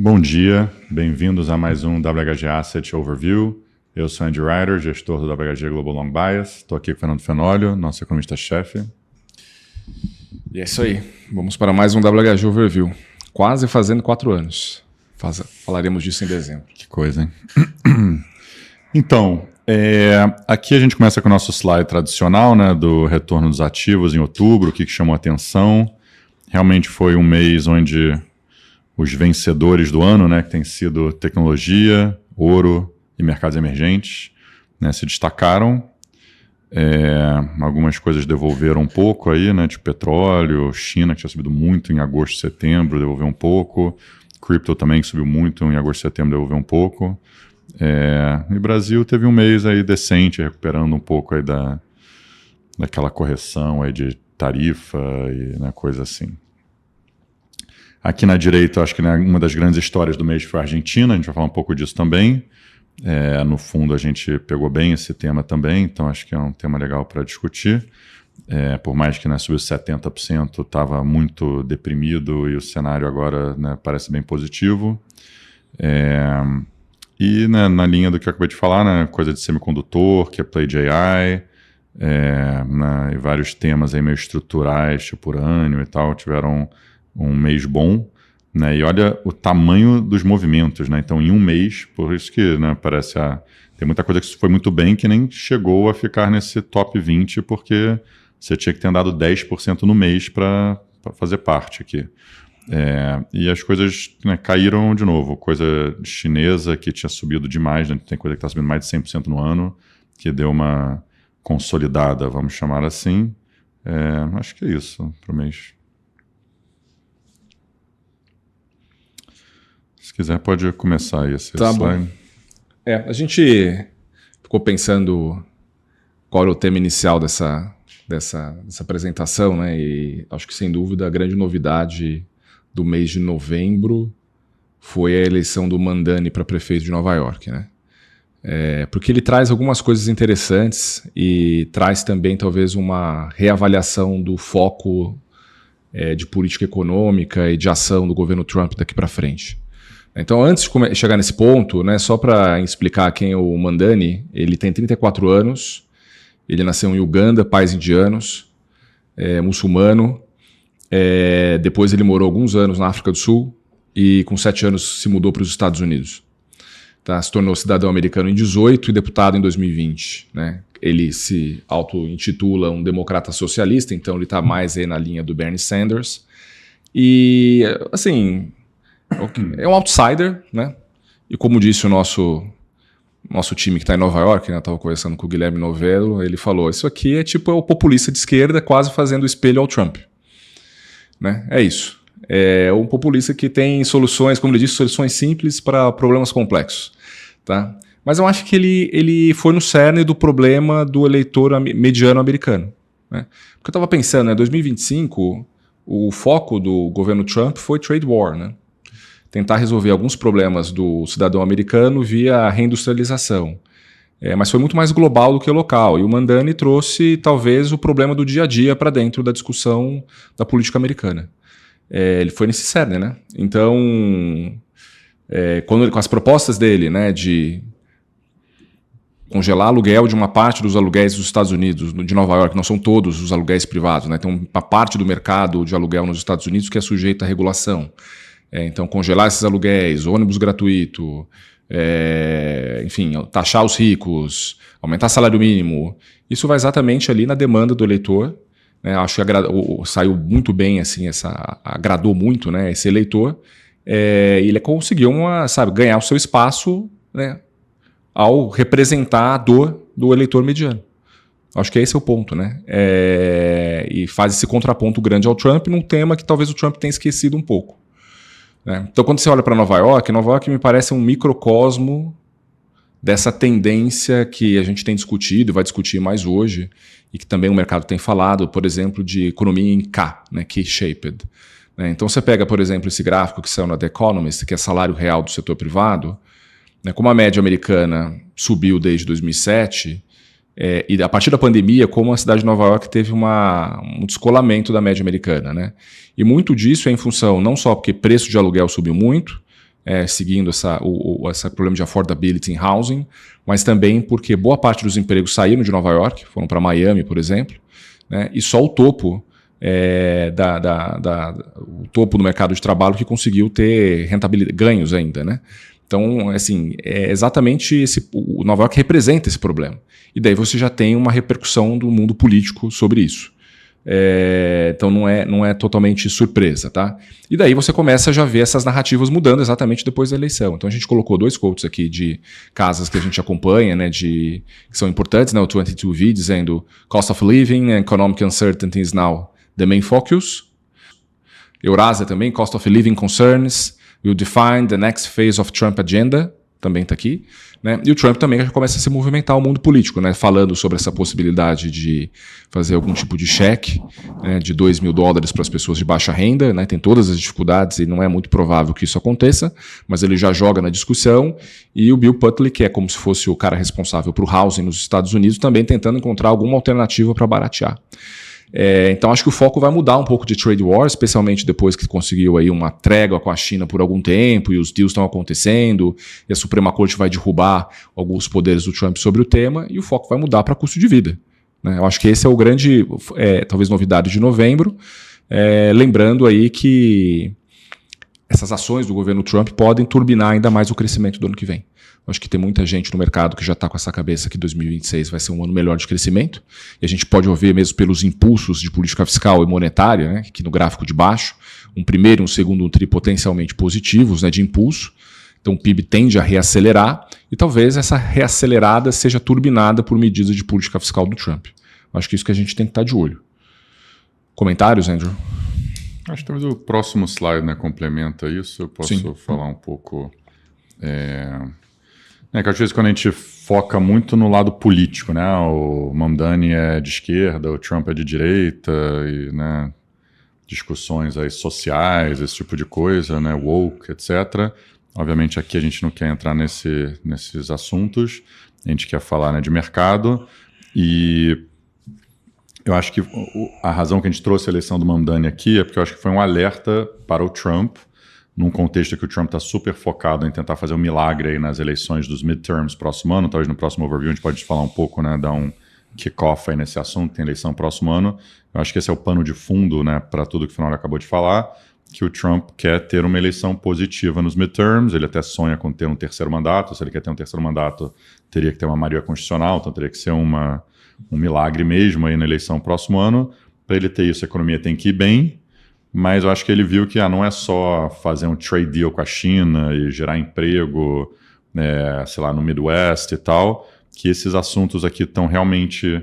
Bom dia, bem-vindos a mais um WHG Asset Overview. Eu sou Andy Ryder, gestor do WHG Global Long Bias. Estou aqui com o Fernando Fenólio, nosso economista-chefe. E é isso aí, vamos para mais um WHG Overview. Quase fazendo 4 anos. Falaremos disso em dezembro. Que coisa, hein? Então, aqui a gente começa com o nosso slide tradicional, né, do retorno dos ativos em outubro, o que chamou a atenção. Realmente foi um mês onde os vencedores do ano, né, que tem sido tecnologia, ouro e mercados emergentes, né, se destacaram. Algumas coisas devolveram um pouco aí, né, tipo petróleo, China, que tinha subido muito em agosto e setembro, devolveu um pouco. Crypto também, que subiu muito em agosto e setembro, devolveu um pouco. E o Brasil teve um mês aí decente, recuperando um pouco aí daquela correção aí de tarifa e, né, coisa assim. Aqui na direita, acho que, né, uma das grandes histórias do mês foi a Argentina, a gente vai falar um pouco disso também. No fundo, a gente pegou bem esse tema também, então acho que é um tema legal para discutir. Por mais que, né, subiu 70%, estava muito deprimido e o cenário agora, né, parece bem positivo. E, né, na linha do que eu acabei de falar, né, coisa de semicondutor, que é play de AI, né, e vários temas aí meio estruturais, tipo urânio e tal, tiveram um mês bom, né? E olha o tamanho dos movimentos, né? Então, em um mês, por isso que, né, parece tem muita coisa que foi muito bem que nem chegou a ficar nesse top 20, porque você tinha que ter andado 10% no mês para fazer parte aqui. E as coisas, né, caíram de novo. Coisa chinesa que tinha subido demais, né? Tem coisa que está subindo mais de 100% no ano, que deu uma consolidada, vamos chamar assim. Acho que é isso para o mês. Se quiser, pode começar aí esse slide. Bom. A gente ficou pensando qual era o tema inicial dessa apresentação, né? E acho que, sem dúvida, a grande novidade do mês de novembro foi a eleição do Mamdani para prefeito de Nova York, né? Porque ele traz algumas coisas interessantes e traz também, talvez, uma reavaliação do foco de política econômica e de ação do governo Trump daqui para frente. Então, antes de chegar nesse ponto, né, só para explicar quem é o Mamdani, ele tem 34 anos, ele nasceu em Uganda, pais indianos, muçulmano, depois ele morou alguns anos na África do Sul e com 7 anos se mudou para os Estados Unidos. Tá? Se tornou cidadão americano em 2018 e deputado em 2020. Né? Ele se auto-intitula um democrata socialista, então ele está mais aí na linha do Bernie Sanders. E, assim, é um outsider, né? E como disse o nosso time que está em Nova York, né? Eu estava conversando com o Guilherme Novello, ele falou, isso aqui é tipo o populista de esquerda quase fazendo espelho ao Trump. Né? É isso. É um populista que tem soluções, como ele disse, soluções simples para problemas complexos. Tá? Mas eu acho que ele foi no cerne do problema do eleitor mediano americano. Né? Porque eu estava pensando, né, em 2025, o foco do governo Trump foi trade war, né? Tentar resolver alguns problemas do cidadão americano via reindustrialização. Mas foi muito mais global do que local. E o Mamdani trouxe, talvez, o problema do dia a dia para dentro da discussão da política americana. Ele foi nesse cerne, né? Então, com as propostas dele, né, de congelar aluguel de uma parte dos aluguéis dos Estados Unidos, de Nova York, não são todos os aluguéis privados, né? Tem uma parte do mercado de aluguel nos Estados Unidos que é sujeita à regulação. Então, congelar esses aluguéis, ônibus gratuito, enfim, taxar os ricos, aumentar salário mínimo, isso vai exatamente ali na demanda do eleitor. Né? Acho que saiu muito bem, assim, agradou muito, né, esse eleitor, e ele conseguiu ganhar o seu espaço, né, ao representar a dor do eleitor mediano. Acho que esse é o ponto, né? E faz esse contraponto grande ao Trump num tema que talvez o Trump tenha esquecido um pouco. Então, quando você olha para Nova York me parece um microcosmo dessa tendência que a gente tem discutido e vai discutir mais hoje, e que também o mercado tem falado, por exemplo, de economia em K, né, K-shaped. Então, você pega, por exemplo, esse gráfico que saiu na The Economist, que é salário real do setor privado, né, como a média americana subiu desde 2007, e a partir da pandemia, como a cidade de Nova York teve um descolamento da média americana, né? E muito disso é em função, não só porque preço de aluguel subiu muito, seguindo esse problema de affordability em housing, mas também porque boa parte dos empregos saíram de Nova York, foram para Miami, por exemplo, né, e só o topo o topo do mercado de trabalho que conseguiu ter rentabilidade, ganhos ainda, né? Então, assim, exatamente o Nova York representa esse problema. E daí você já tem uma repercussão do mundo político sobre isso. Então não é totalmente surpresa, tá? E daí você começa a já ver essas narrativas mudando exatamente depois da eleição. Então a gente colocou 2 quotes aqui de casas que a gente acompanha, né, que são importantes, né? O 22V dizendo Cost of Living and Economic Uncertainty is now the main focus. Eurasia também, Cost of Living Concerns will define the next phase of Trump agenda, também está aqui. Né? E o Trump também já começa a se movimentar o mundo político, né? Falando sobre essa possibilidade de fazer algum tipo de cheque, né, de $2.000 para as pessoas de baixa renda. Né? Tem todas as dificuldades e não é muito provável que isso aconteça, mas ele já joga na discussão. E o Bill Putley, que é como se fosse o cara responsável por housing nos Estados Unidos, também tentando encontrar alguma alternativa para baratear. Então acho que o foco vai mudar um pouco de trade war, especialmente depois que conseguiu aí uma trégua com a China por algum tempo e os deals estão acontecendo e a Suprema Corte vai derrubar alguns poderes do Trump sobre o tema e o foco vai mudar para custo de vida. Né? Eu acho que esse é o grande, talvez novidade de novembro, lembrando aí que essas ações do governo Trump podem turbinar ainda mais o crescimento do ano que vem. Acho que tem muita gente no mercado que já está com essa cabeça que 2026 vai ser um ano melhor de crescimento. E a gente pode ouvir mesmo pelos impulsos de política fiscal e monetária, né, aqui no gráfico de baixo, um primeiro e um segundo tri potencialmente positivos, né, de impulso. Então o PIB tende a reacelerar e talvez essa reacelerada seja turbinada por medidas de política fiscal do Trump. Acho que isso que a gente tem que estar de olho. Comentários, Andrew? Acho que talvez o próximo slide, né, complementa isso. Eu posso falar um pouco... que às vezes quando a gente foca muito no lado político, né? O Mamdani é de esquerda, o Trump é de direita, e, né, discussões aí sociais, esse tipo de coisa, né? Woke, etc. Obviamente aqui a gente não quer entrar nesses assuntos, a gente quer falar, né, de mercado, e eu acho que a razão que a gente trouxe a eleição do Mamdani aqui é porque eu acho que foi um alerta para o Trump, num contexto que o Trump está super focado em tentar fazer um milagre aí nas eleições dos midterms próximo ano. Talvez no próximo overview a gente pode falar um pouco, né, dar um kick-off aí nesse assunto, tem eleição próximo ano. Eu acho que esse é o pano de fundo, né, para tudo que o Finório acabou de falar, que o Trump quer ter uma eleição positiva nos midterms, ele até sonha com ter um terceiro mandato. Se ele quer ter um terceiro mandato, teria que ter uma maioria constitucional, então teria que ser um milagre mesmo aí na eleição próximo ano. Para ele ter isso, a economia tem que ir bem, mas eu acho que ele viu que não é só fazer um trade deal com a China e gerar emprego, sei lá, no Midwest e tal, que esses assuntos aqui estão realmente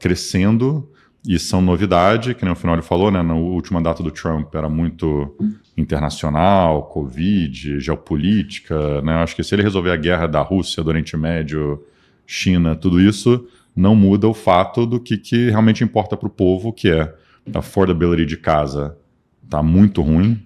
crescendo e são novidade, que nem o Finório falou, né? No último mandato do Trump era muito internacional, Covid, geopolítica, né? Eu acho que se ele resolver a guerra da Rússia, do Oriente Médio, China, tudo isso, não muda o fato do que realmente importa para o povo, que é a affordability de casa está muito ruim,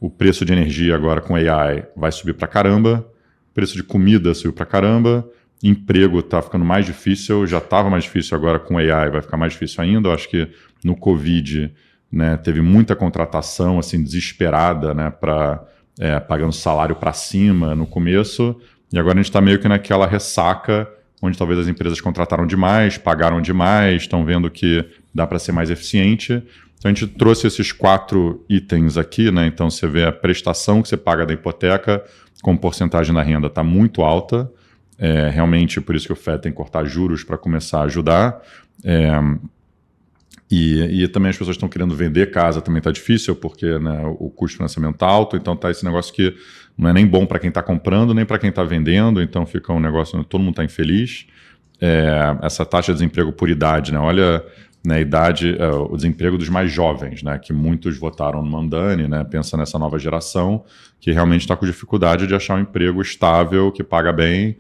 o preço de energia agora com AI vai subir para caramba, o preço de comida subiu para caramba, emprego está ficando mais difícil, já estava mais difícil, agora com AI vai ficar mais difícil ainda. Eu acho que no Covid, né, teve muita contratação assim, desesperada, né, pagando salário para cima no começo, e agora a gente está meio que naquela ressaca onde talvez as empresas contrataram demais, pagaram demais, estão vendo que dá para ser mais eficiente. Então a gente trouxe esses 4 itens aqui, né? Então você vê a prestação que você paga da hipoteca como porcentagem da renda está muito alta, realmente por isso que o FED tem que cortar juros para começar a ajudar. E também as pessoas estão querendo vender casa, também está difícil, porque, né, o custo de financiamento está alto, então está esse negócio que não é nem bom para quem está comprando, nem para quem está vendendo, então fica um negócio onde todo mundo está infeliz. Essa taxa de desemprego por idade, né? Olha, né, o desemprego dos mais jovens, né, que muitos votaram no Mamdani, né, pensa nessa nova geração que realmente está com dificuldade de achar um emprego estável, que paga bem.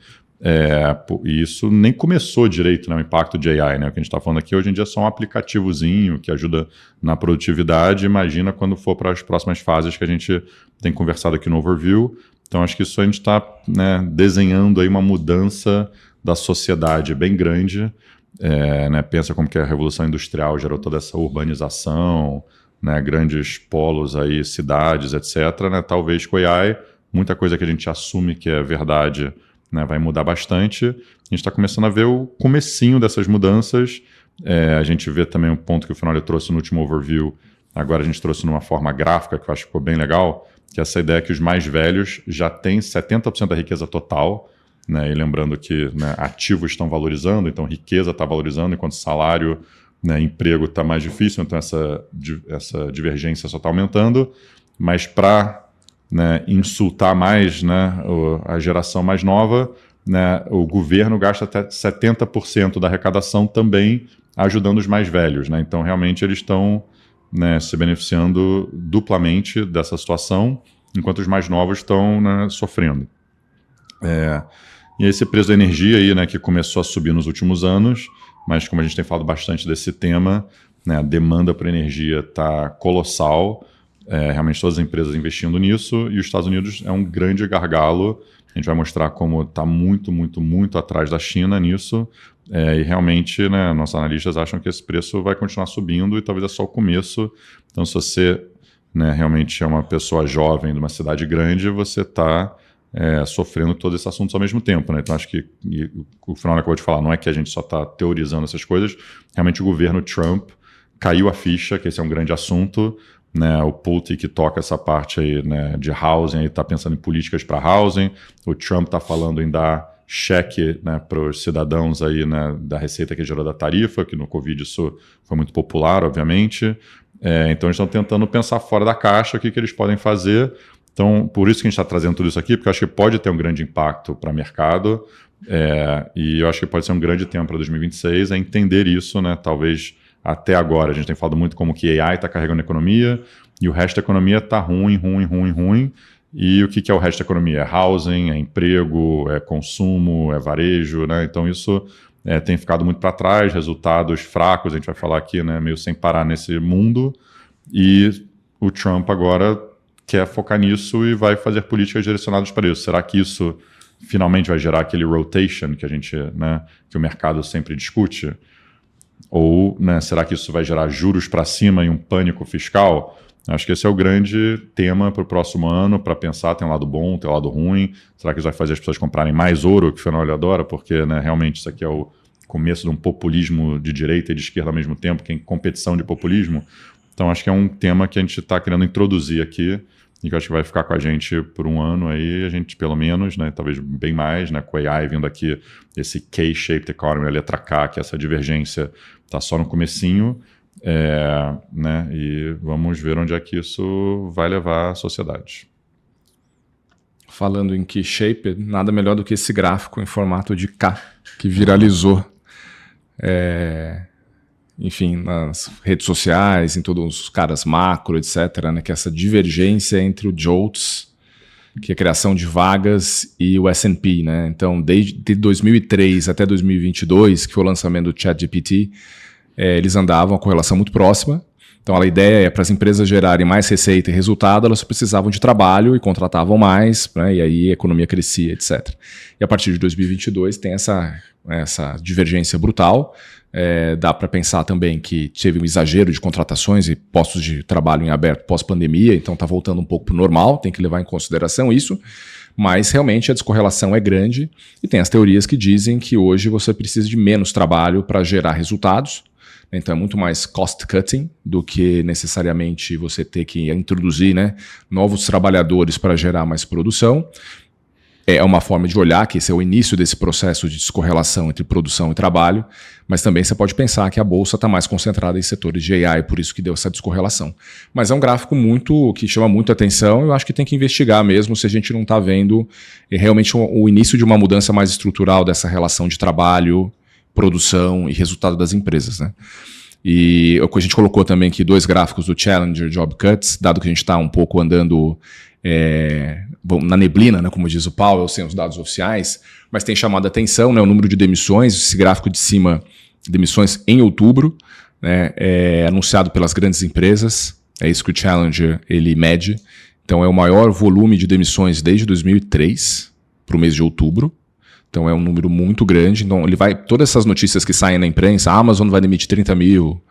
E isso nem começou direito, né, o impacto de AI, né? O que a gente está falando aqui hoje em dia é só um aplicativozinho que ajuda na produtividade. Imagina quando for para as próximas fases que a gente tem conversado aqui no overview. Então acho que isso a gente está, né, desenhando aí uma mudança da sociedade bem grande. Né, pensa como que a Revolução Industrial gerou toda essa urbanização, né, grandes polos aí, cidades, etc., né, talvez com AI, muita coisa que a gente assume que é verdade, né, vai mudar bastante. A gente está começando a ver o comecinho dessas mudanças. A gente vê também um ponto que o Fernando trouxe no último overview, agora a gente trouxe numa forma gráfica, que eu acho que ficou bem legal, que é essa ideia que os mais velhos já têm 70% da riqueza total, né, e lembrando que, né, ativos estão valorizando, então riqueza está valorizando, enquanto salário, né, emprego está mais difícil, então essa divergência só está aumentando, mas para, né, insultar mais, né, a geração mais nova, né, o governo gasta até 70% da arrecadação também ajudando os mais velhos, né, então realmente eles estão, né, se beneficiando duplamente dessa situação, enquanto os mais novos estão, né, sofrendo. E esse preço da energia aí, né, que começou a subir nos últimos anos, mas como a gente tem falado bastante desse tema, né, a demanda por energia está colossal, realmente todas as empresas investindo nisso, e os Estados Unidos é um grande gargalo. A gente vai mostrar como está muito, muito, muito atrás da China nisso, e realmente, né, nossos analistas acham que esse preço vai continuar subindo e talvez é só o começo. Então, se você, né, realmente é uma pessoa jovem de uma cidade grande, você está sofrendo todos esses assuntos ao mesmo tempo, né? Então, acho que o Fernando acabou de falar, não é que a gente só está teorizando essas coisas, realmente o governo Trump caiu a ficha, que esse é um grande assunto, né? O Putin, que toca essa parte aí, né, de housing, está pensando em políticas para housing, o Trump está falando em dar cheque, né, para os cidadãos aí, né, da receita que gerou da tarifa, que no Covid isso foi muito popular, obviamente. Então, eles estão tentando pensar fora da caixa o que eles podem fazer. Então, por isso que a gente está trazendo tudo isso aqui, porque eu acho que pode ter um grande impacto para o mercado, e eu acho que pode ser um grande tema para 2026, entender isso, né? Talvez até agora, a gente tem falado muito como que AI está carregando a economia, e o resto da economia está ruim, e o que é o resto da economia? É housing, é emprego, é consumo, é varejo, né? Então isso tem ficado muito para trás, resultados fracos, a gente vai falar aqui, né, meio sem parar nesse mundo, e o Trump agora quer focar nisso e vai fazer políticas direcionadas para isso. Será que isso finalmente vai gerar aquele rotation que a gente, né, que o mercado sempre discute? Ou, né, será que isso vai gerar juros para cima e um pânico fiscal? Acho que esse é o grande tema para o próximo ano, para pensar, tem um lado bom, tem um lado ruim. Será que isso vai fazer as pessoas comprarem mais ouro, que o Fernando adora? Porque, né, realmente isso aqui é o começo de um populismo de direita e de esquerda ao mesmo tempo, que é em competição de populismo. Então acho que é um tema que a gente está querendo introduzir aqui, e que eu acho que vai ficar com a gente por um ano aí, a gente pelo menos, né, talvez bem mais, né, com a AI vindo aqui, esse K-shaped economy, a letra K, que essa divergência está só no comecinho, né, e vamos ver onde é que isso vai levar a sociedade. Falando em K-shaped, nada melhor do que esse gráfico em formato de K, que viralizou, enfim, nas redes sociais, em todos os caras macro, etc., né, que é essa divergência entre o JOLTS, que é a criação de vagas, e o S&P, né? Então, desde 2003 até 2022, que foi o lançamento do ChatGPT, eles andavam a correlação muito próxima. Então, a ideia é para as empresas gerarem mais receita e resultado, elas precisavam de trabalho e contratavam mais, né, e aí a economia crescia, etc. E a partir de 2022 tem essa divergência brutal. Dá para pensar também que teve um exagero de contratações e postos de trabalho em aberto pós-pandemia, então está voltando um pouco para o normal, tem que levar em consideração isso, mas realmente a descorrelação é grande e tem as teorias que dizem que hoje você precisa de menos trabalho para gerar resultados, então é muito mais cost cutting do que necessariamente você ter que introduzir, né, novos trabalhadores para gerar mais produção. É uma forma de olhar que esse é o início desse processo de descorrelação entre produção e trabalho, mas também você pode pensar que a bolsa está mais concentrada em setores de AI, por isso que deu essa descorrelação. Mas é um gráfico que chama muito atenção, eu acho que tem que investigar mesmo se a gente não está vendo realmente o início de uma mudança mais estrutural dessa relação de trabalho, produção e resultado das empresas, né? E a gente colocou também aqui 2 gráficos do Challenger Job Cuts, dado que a gente está um pouco andando na neblina, né, como diz o Powell, sem os dados oficiais, mas tem chamado a atenção, né, o número de demissões, esse gráfico de cima, demissões em outubro, né, anunciado pelas grandes empresas, é isso que o Challenger ele mede, então é o maior volume de demissões desde 2003 para o mês de outubro, então é um número muito grande, então ele todas essas notícias que saem na imprensa, a Amazon vai demitir 30 mil,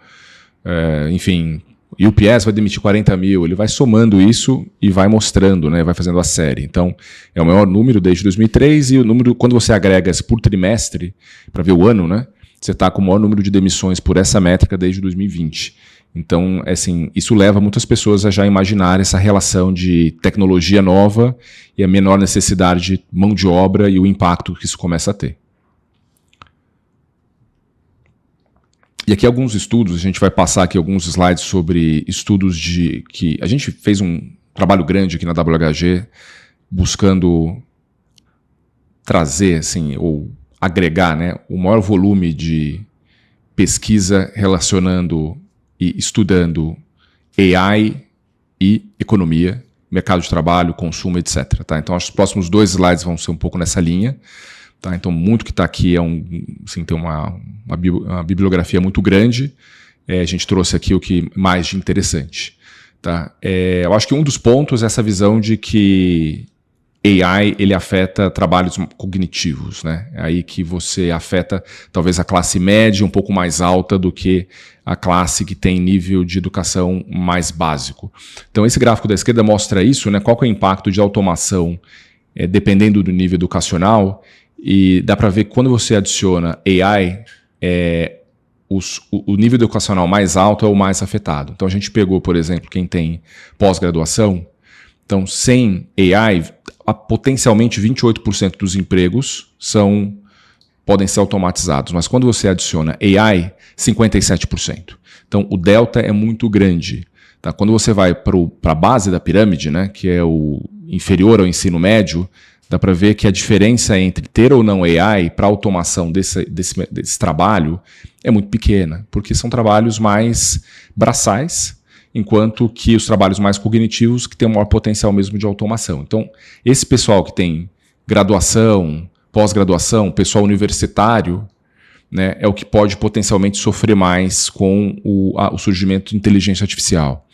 enfim, UPS vai demitir 40 mil, ele vai somando isso e vai mostrando, né, vai fazendo a série. Então, é o maior número desde 2003 e o número, quando você agrega por trimestre, para ver o ano, né, você está com o maior número de demissões por essa métrica desde 2020. Então, assim, isso leva muitas pessoas a já imaginar essa relação de tecnologia nova e a menor necessidade de mão de obra e o impacto que isso começa a ter. E aqui alguns estudos, a gente vai passar aqui alguns slides sobre estudos que a gente fez um trabalho grande aqui na WHG, buscando trazer, assim, ou agregar, né, o maior volume de pesquisa relacionando e estudando AI e economia, mercado de trabalho, consumo, etc. Tá? Então, os próximos 2 slides vão ser um pouco nessa linha. Tá? Então, muito que está aqui é assim, tem uma bibliografia muito grande. A gente trouxe aqui o que mais de interessante. Tá? Eu acho que um dos pontos é essa visão de que AI ele afeta trabalhos cognitivos, né? É aí que você afeta talvez a classe média um pouco mais alta do que a classe que tem nível de educação mais básico. Então, esse gráfico da esquerda mostra isso, né? Qual que é o impacto de automação dependendo do nível educacional. E dá para ver que quando você adiciona AI, o nível educacional mais alto é o mais afetado. Então a gente pegou, por exemplo, quem tem pós-graduação. Então, sem AI, potencialmente 28% dos empregos podem ser automatizados. Mas quando você adiciona AI, 57%. Então o delta é muito grande. Tá? Quando você vai para a base da pirâmide, né, que é o inferior ao ensino médio, dá para ver que a diferença entre ter ou não AI para a automação desse trabalho é muito pequena, porque são trabalhos mais braçais, enquanto que os trabalhos mais cognitivos que têm o maior potencial mesmo de automação. Então, esse pessoal que tem graduação, pós-graduação, pessoal universitário, né, é o que pode potencialmente sofrer mais com o surgimento de inteligência artificial.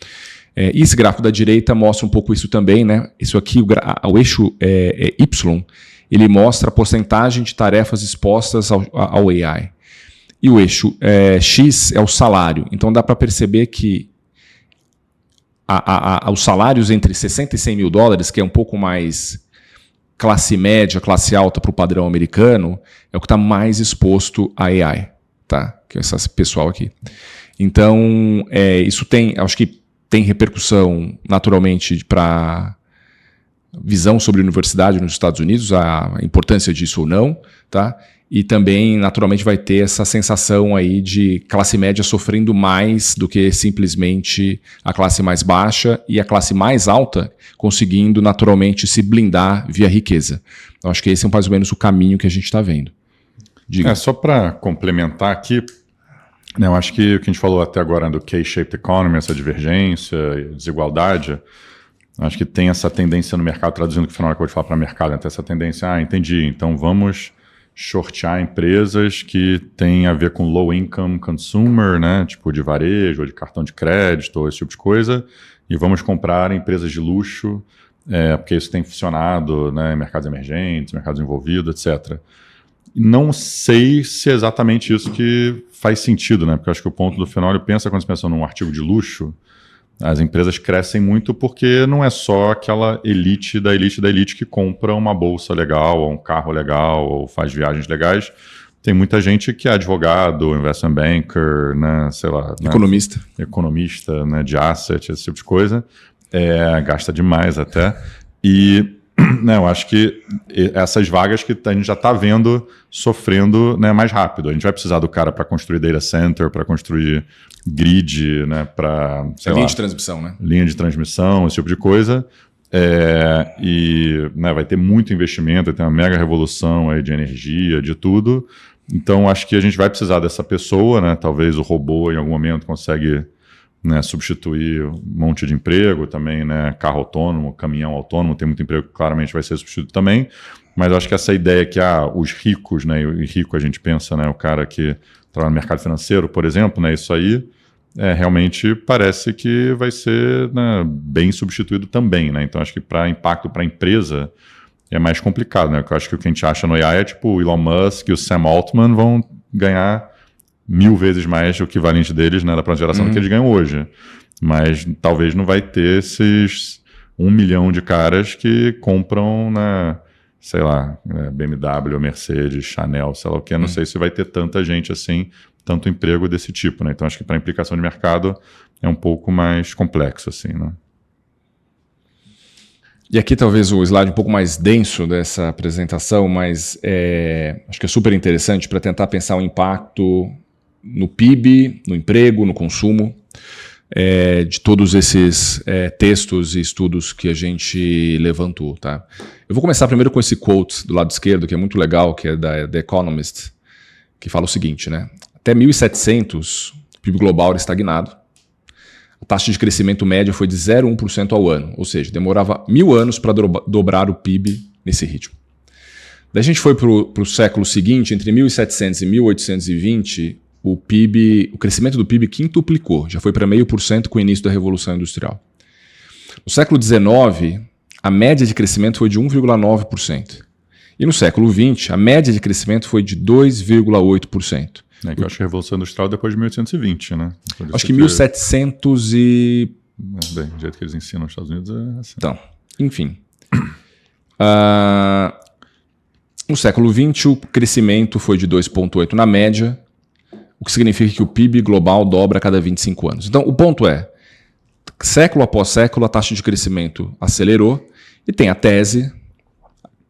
E esse gráfico da direita mostra um pouco isso também, né? Isso aqui, o eixo Y, ele mostra a porcentagem de tarefas expostas ao AI. E o eixo X é o salário. Então dá para perceber que os salários entre 60 e 100 mil dólares, que é um pouco mais classe média, classe alta para o padrão americano, é o que está mais exposto a AI, tá? Que é esse pessoal aqui. Então, isso acho que tem repercussão naturalmente para visão sobre a universidade nos Estados Unidos, a importância disso ou não, tá? E também naturalmente vai ter essa sensação aí de classe média sofrendo mais do que simplesmente a classe mais baixa e a classe mais alta conseguindo naturalmente se blindar via riqueza. Então, acho que esse é mais ou menos o caminho que a gente está vendo. Diga. Só para complementar aqui, eu acho que o que a gente falou até agora do K-shaped economy, essa divergência, desigualdade, acho que tem essa tendência no mercado, traduzindo o que o Fernando acabou de falar para o mercado, tem essa tendência, entendi, então vamos shortear empresas que têm a ver com low income consumer, né, tipo de varejo, ou de cartão de crédito, ou esse tipo de coisa, e vamos comprar empresas de luxo, porque isso tem funcionado, né, em mercados emergentes, mercados envolvidos, etc. Não sei se é exatamente isso que faz sentido, né? Porque eu acho que o ponto do Fenólio pensa, quando você pensa num artigo de luxo, as empresas crescem muito porque não é só aquela elite da elite que compra uma bolsa legal, ou um carro legal, ou faz viagens legais. Tem muita gente que é advogado, investment banker, né? Sei lá. Economista, né? De asset, esse tipo de coisa. Gasta demais até. E eu acho que essas vagas que a gente já está vendo sofrendo, né, mais rápido. A gente vai precisar do cara para construir data center, para construir grid, né, para linha de transmissão, né? Linha de transmissão, esse tipo de coisa. E né, vai ter muito investimento, vai ter uma mega revolução aí de energia, de tudo. Então, acho que a gente vai precisar dessa pessoa, né? Talvez o robô em algum momento consegue, né, substituir um monte de emprego também, né, carro autônomo, caminhão autônomo, tem muito emprego que claramente vai ser substituído também, mas eu acho que essa ideia que os ricos, né, e rico a gente pensa, né, o cara que trabalha no mercado financeiro, por exemplo, né, isso aí realmente parece que vai ser, né, bem substituído também, né, então acho que para impacto para a empresa é mais complicado, né, porque eu acho que o que a gente acha no AI é tipo o Elon Musk e o Sam Altman vão ganhar 1000 vezes mais o equivalente deles, né, da próxima geração do que eles ganham hoje. Mas talvez não vai ter esses 1 milhão de caras que compram na, sei lá, BMW, Mercedes, Chanel, sei lá o que. Não sei se vai ter tanta gente assim, tanto emprego desse tipo, né? Então acho que para implicação de mercado é um pouco mais complexo, assim, né? E aqui talvez o slide um pouco mais denso dessa apresentação, mas acho que é super interessante para tentar pensar o impacto no PIB, no emprego, no consumo, de todos esses textos e estudos que a gente levantou. Tá? Eu vou começar primeiro com esse quote do lado esquerdo, que é muito legal, que é da The Economist, que fala o seguinte, né? Até 1700, o PIB global era estagnado. A taxa de crescimento média foi de 0,1% ao ano, ou seja, demorava 1000 anos para dobrar o PIB nesse ritmo. Daí a gente foi para o século seguinte, entre 1700 e 1820, o crescimento do PIB quintuplicou, já foi para 0,5% com o início da Revolução Industrial. No século XIX, a média de crescimento foi de 1,9%. E no século XX, a média de crescimento foi de 2,8%. Que eu acho que a Revolução Industrial depois de 1820, né? Acho que 1700 e... Bem, do jeito que eles ensinam nos Estados Unidos é assim. Então, enfim. No século XX, o crescimento foi de 2,8% na média, o que significa que o PIB global dobra a cada 25 anos. Então, o ponto é, século após século, a taxa de crescimento acelerou e tem a tese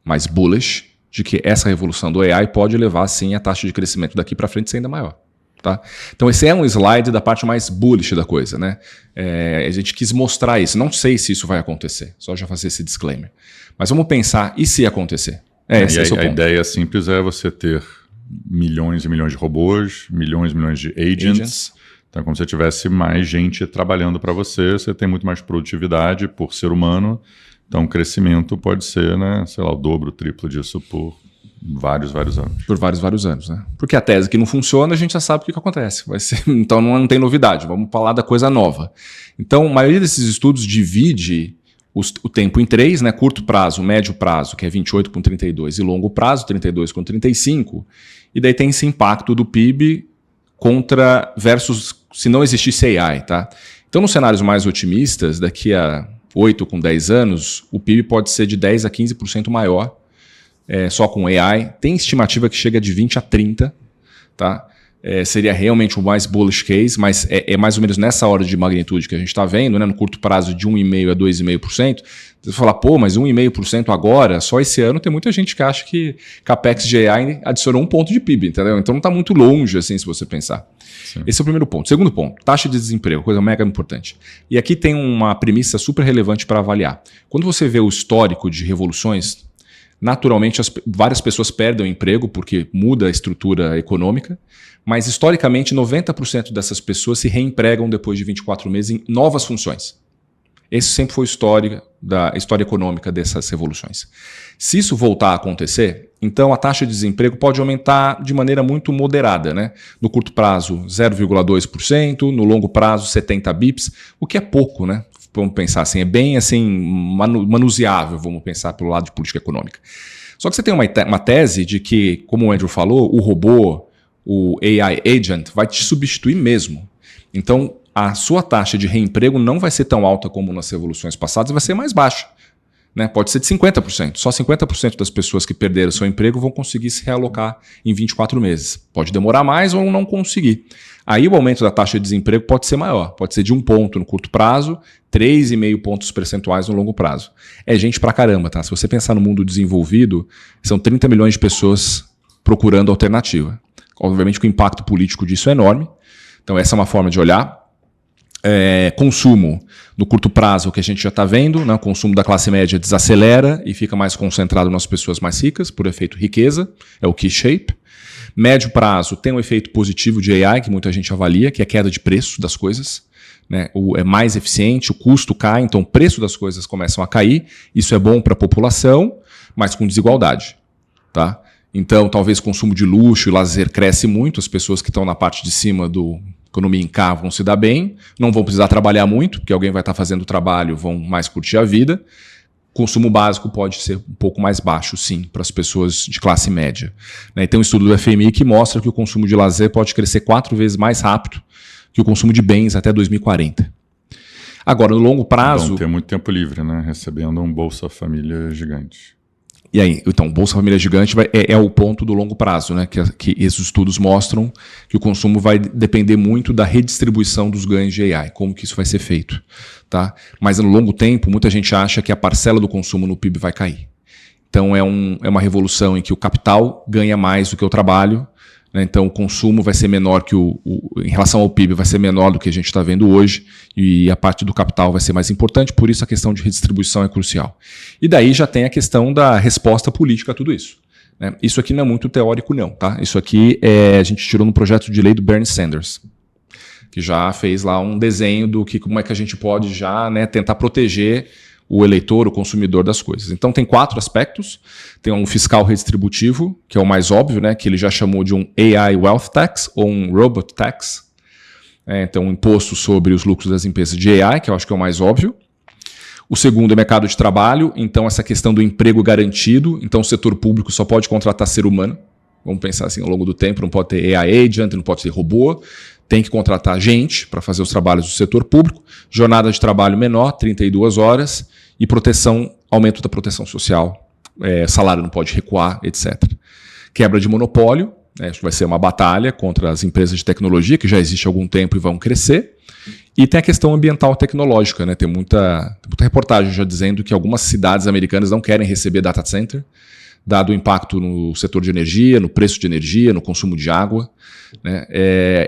mais bullish de que essa revolução do AI pode levar, sim, a taxa de crescimento daqui para frente ser ainda maior. Tá? Então esse é um slide da parte mais bullish da coisa. Né? A gente quis mostrar isso. Não sei se isso vai acontecer, só já fazer esse disclaimer. Mas vamos pensar, e se acontecer? Esse é o ponto. A ideia simples é você ter milhões e milhões de robôs, milhões e milhões de agents. Então é como se você tivesse mais gente trabalhando para você, você tem muito mais produtividade por ser humano. Então, o crescimento pode ser, né, sei lá, o dobro, o triplo disso por vários anos. Por vários anos, né? Porque a tese que não funciona, a gente já sabe o que acontece. Vai ser, então, não tem novidade. Vamos falar da coisa nova. Então, a maioria desses estudos divide o tempo em 3, né? Curto prazo, médio prazo, que é 28 com 32, e longo prazo, 32 com 35. E daí tem esse impacto do PIB versus se não existisse AI, tá? Então, nos cenários mais otimistas, daqui a 8 com 10 anos, o PIB pode ser de 10% a 15% maior, só com AI. Tem estimativa que chega de 20% a 30%. Tá? Seria realmente o mais bullish case, mas é mais ou menos nessa ordem de magnitude que a gente está vendo, né? No curto prazo de 1,5% a 2,5%. Você fala, pô, mas 1,5% agora, só esse ano tem muita gente que acha que CAPEX de AI adicionou 1 ponto de PIB, entendeu? Então não está muito longe, assim, se você pensar. Sim. Esse é o primeiro ponto. Segundo ponto, taxa de desemprego, coisa mega importante. E aqui tem uma premissa super relevante para avaliar. Quando você vê o histórico de revoluções, naturalmente várias pessoas perdem o emprego porque muda a estrutura econômica, mas historicamente 90% dessas pessoas se reempregam depois de 24 meses em novas funções. Esse sempre foi a história econômica dessas revoluções. Se isso voltar a acontecer, então a taxa de desemprego pode aumentar de maneira muito moderada, né? No curto prazo, 0,2%, no longo prazo, 70 bips, o que é pouco, né? Vamos pensar assim, é bem assim manuseável, vamos pensar pelo lado de política econômica. Só que você tem uma tese de que, como o Andrew falou, o robô, o AI agent, vai te substituir mesmo. Então, a sua taxa de reemprego não vai ser tão alta como nas revoluções passadas, vai ser mais baixa. Né? Pode ser de 50%. Só 50% das pessoas que perderam seu emprego vão conseguir se realocar em 24 meses. Pode demorar mais ou não conseguir. Aí o aumento da taxa de desemprego pode ser maior. Pode ser de 1 ponto no curto prazo, 3,5 pontos percentuais no longo prazo. É gente pra caramba, tá? Se você pensar no mundo desenvolvido, são 30 milhões de pessoas procurando alternativa. Obviamente que o impacto político disso é enorme. Então essa é uma forma de olhar. Consumo no curto prazo, que a gente já está vendo, né? O consumo da classe média desacelera e fica mais concentrado nas pessoas mais ricas, por efeito riqueza, é o K-shape. Médio prazo tem um efeito positivo de AI, que muita gente avalia, que é a queda de preço das coisas. Né? É mais eficiente, o custo cai, então o preço das coisas começam a cair. Isso é bom para a população, mas com desigualdade. Tá? Então, talvez o consumo de luxo e lazer cresce muito, as pessoas que estão na parte de cima do economia em K vão se dar bem, não vão precisar trabalhar muito, porque alguém vai estar fazendo o trabalho, vão mais curtir a vida. consumo básico pode ser um pouco mais baixo, sim, para as pessoas de classe média. Né? Tem um estudo do FMI que mostra que o consumo de lazer pode crescer 4 vezes mais rápido que o consumo de bens até 2040. Agora, no longo prazo... Vão ter muito tempo livre, né? Recebendo um Bolsa Família gigante. E aí, então, Bolsa Família gigante é o ponto do longo prazo, né? Que esses estudos mostram que o consumo vai depender muito da redistribuição dos ganhos de AI, como que isso vai ser feito. Tá? Mas no longo tempo, muita gente acha que a parcela do consumo no PIB vai cair. Então é uma revolução em que o capital ganha mais do que o trabalho, né? Então o consumo vai ser menor que em relação ao PIB, vai ser menor do que a gente está vendo hoje, e a parte do capital vai ser mais importante, por isso a questão de redistribuição é crucial. E daí já tem a questão da resposta política a tudo isso. Né? Isso aqui não é muito teórico, não. Tá? Isso aqui a gente tirou no projeto de lei do Bernie Sanders, que já fez lá um desenho do como é que a gente pode já, né, tentar proteger o eleitor, o consumidor das coisas. Então tem 4 aspectos. Tem um fiscal redistributivo, que é o mais óbvio, né, que ele já chamou de um AI Wealth Tax ou um Robot Tax. Então um imposto sobre os lucros das empresas de AI, que eu acho que é o mais óbvio. O segundo é mercado de trabalho, então essa questão do emprego garantido. Então o setor público só pode contratar ser humano. Vamos pensar assim, ao longo do tempo, não pode ter AI agent, não pode ter robô. Tem que contratar gente para fazer os trabalhos do setor público, jornada de trabalho menor, 32 horas, e aumento da proteção social, salário não pode recuar, etc. Quebra de monopólio, isso vai ser uma batalha contra as empresas de tecnologia, que já existe há algum tempo e vão crescer. E tem a questão ambiental tecnológica, né? Tem muita reportagem já dizendo que algumas cidades americanas não querem receber data center, dado o impacto no setor de energia, no preço de energia, no consumo de água. Né?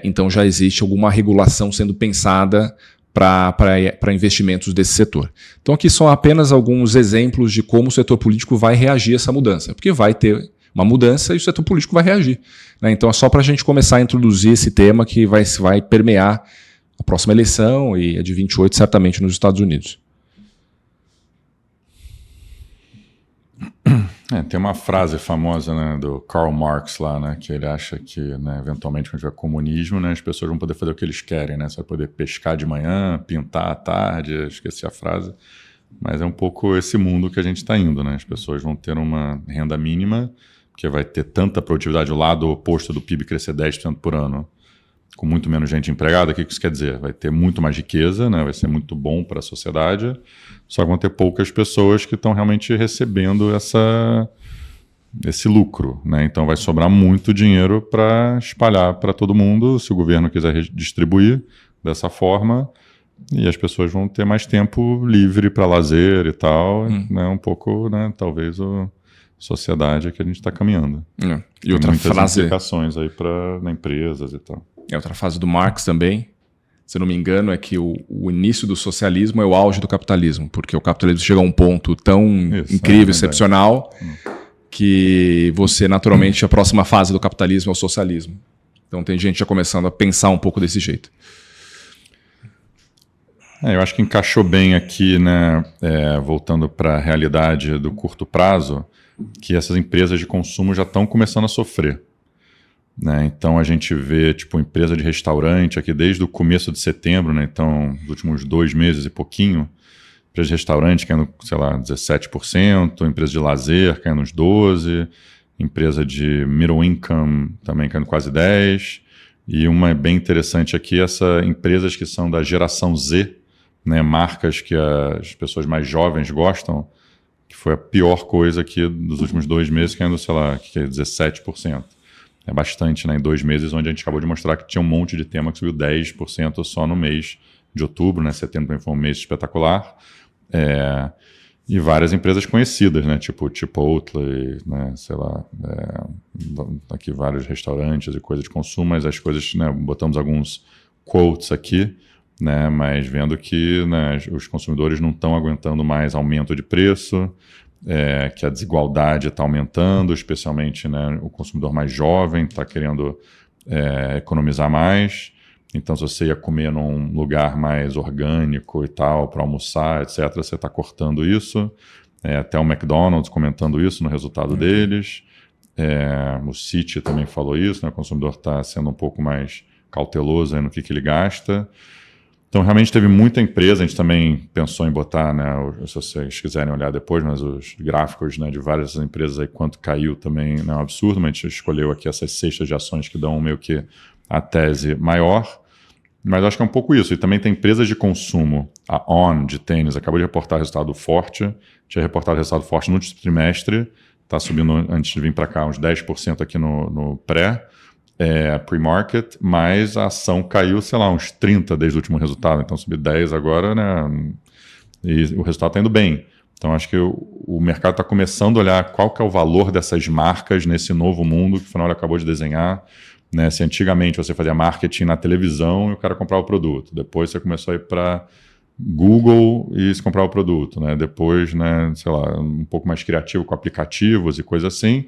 Então já existe alguma regulação sendo pensada para investimentos desse setor. Então aqui são apenas alguns exemplos de como o setor político vai reagir a essa mudança, porque vai ter uma mudança e o setor político vai reagir. Né? Então é só para a gente começar a introduzir esse tema que vai permear a próxima eleição e a de 28 certamente nos Estados Unidos. Tem uma frase famosa, né, do Karl Marx lá, né, que ele acha que, né, eventualmente, quando tiver comunismo, né, as pessoas vão poder fazer o que eles querem, né, você vai poder pescar de manhã, pintar à tarde, esqueci a frase, mas é um pouco esse mundo que a gente está indo, né, as pessoas vão ter uma renda mínima, porque vai ter tanta produtividade, o lado oposto do PIB crescer 10% por ano, com muito menos gente empregada. O que isso quer dizer? Vai ter muito mais riqueza, né? Vai ser muito bom para a sociedade, só que vão ter poucas pessoas que estão realmente recebendo esse lucro. Né? Então vai sobrar muito dinheiro para espalhar para todo mundo, se o governo quiser redistribuir dessa forma, e as pessoas vão ter mais tempo livre para lazer e tal. Né? Um pouco, né, talvez, a sociedade que a gente está caminhando. E outra muitas frase... implicações aí para empresas e tal. Outra frase do Marx também, se não me engano, é que o início do socialismo é o auge do capitalismo, porque o capitalismo chega a um ponto tão incrível, excepcional, que você, naturalmente, a próxima fase do capitalismo é o socialismo. Então tem gente já começando a pensar um pouco desse jeito. Eu acho que encaixou bem aqui, né, voltando para a realidade do curto prazo, que essas empresas de consumo já estão começando a sofrer. Né? Então a gente vê tipo empresa de restaurante aqui desde o começo de setembro, né? Então nos últimos 2 meses e pouquinho, empresa de restaurante caindo, sei lá, 17%, empresa de lazer caindo uns 12%, empresa de middle income também caindo quase 10%, e uma bem interessante aqui, empresas que são da geração Z, né? Marcas que as pessoas mais jovens gostam, que foi a pior coisa aqui dos últimos 2 meses, caindo, sei lá, que é 17%. É bastante, né? Em 2 meses, onde a gente acabou de mostrar que tinha um monte de tema que subiu 10% só no mês de outubro, né? Setembro foi um mês espetacular. E várias empresas conhecidas, né? Tipo Chipotle, né? Sei lá, aqui vários restaurantes e coisas de consumo, mas as coisas, né? Botamos alguns quotes aqui, né? Mas vendo que, né, os consumidores não estão aguentando mais aumento de preço, que a desigualdade está aumentando, especialmente, né, o consumidor mais jovem está querendo economizar mais. Então, se você ia comer num lugar mais orgânico e tal, para almoçar, etc., você está cortando isso. Até o McDonald's comentando isso no resultado deles. O Citi também falou isso, né, o consumidor está sendo um pouco mais cauteloso aí no que ele gasta. Então, realmente teve muita empresa, a gente também pensou em botar, né, se vocês quiserem olhar depois, mas os gráficos, né, de várias empresas aí, quanto caiu também não é um absurdo, mas a gente escolheu aqui essas cestas de ações que dão meio que a tese maior, mas acho que é um pouco isso. E também tem empresas de consumo, a On, de tênis, acabou de reportar resultado forte, tinha reportado resultado forte no trimestre, está subindo antes de vir para cá uns 10% aqui no pre-market, mas a ação caiu, sei lá, uns 30 desde o último resultado, então subiu 10 agora, né? E o resultado está indo bem. Então acho que o mercado está começando a olhar qual que é o valor dessas marcas nesse novo mundo que o Fenoli acabou de desenhar. Né? Se antigamente você fazia marketing na televisão e o cara comprava o produto, depois você começou a ir para Google e se comprava o produto, né? Depois, né, sei lá, um pouco mais criativo com aplicativos e coisa assim.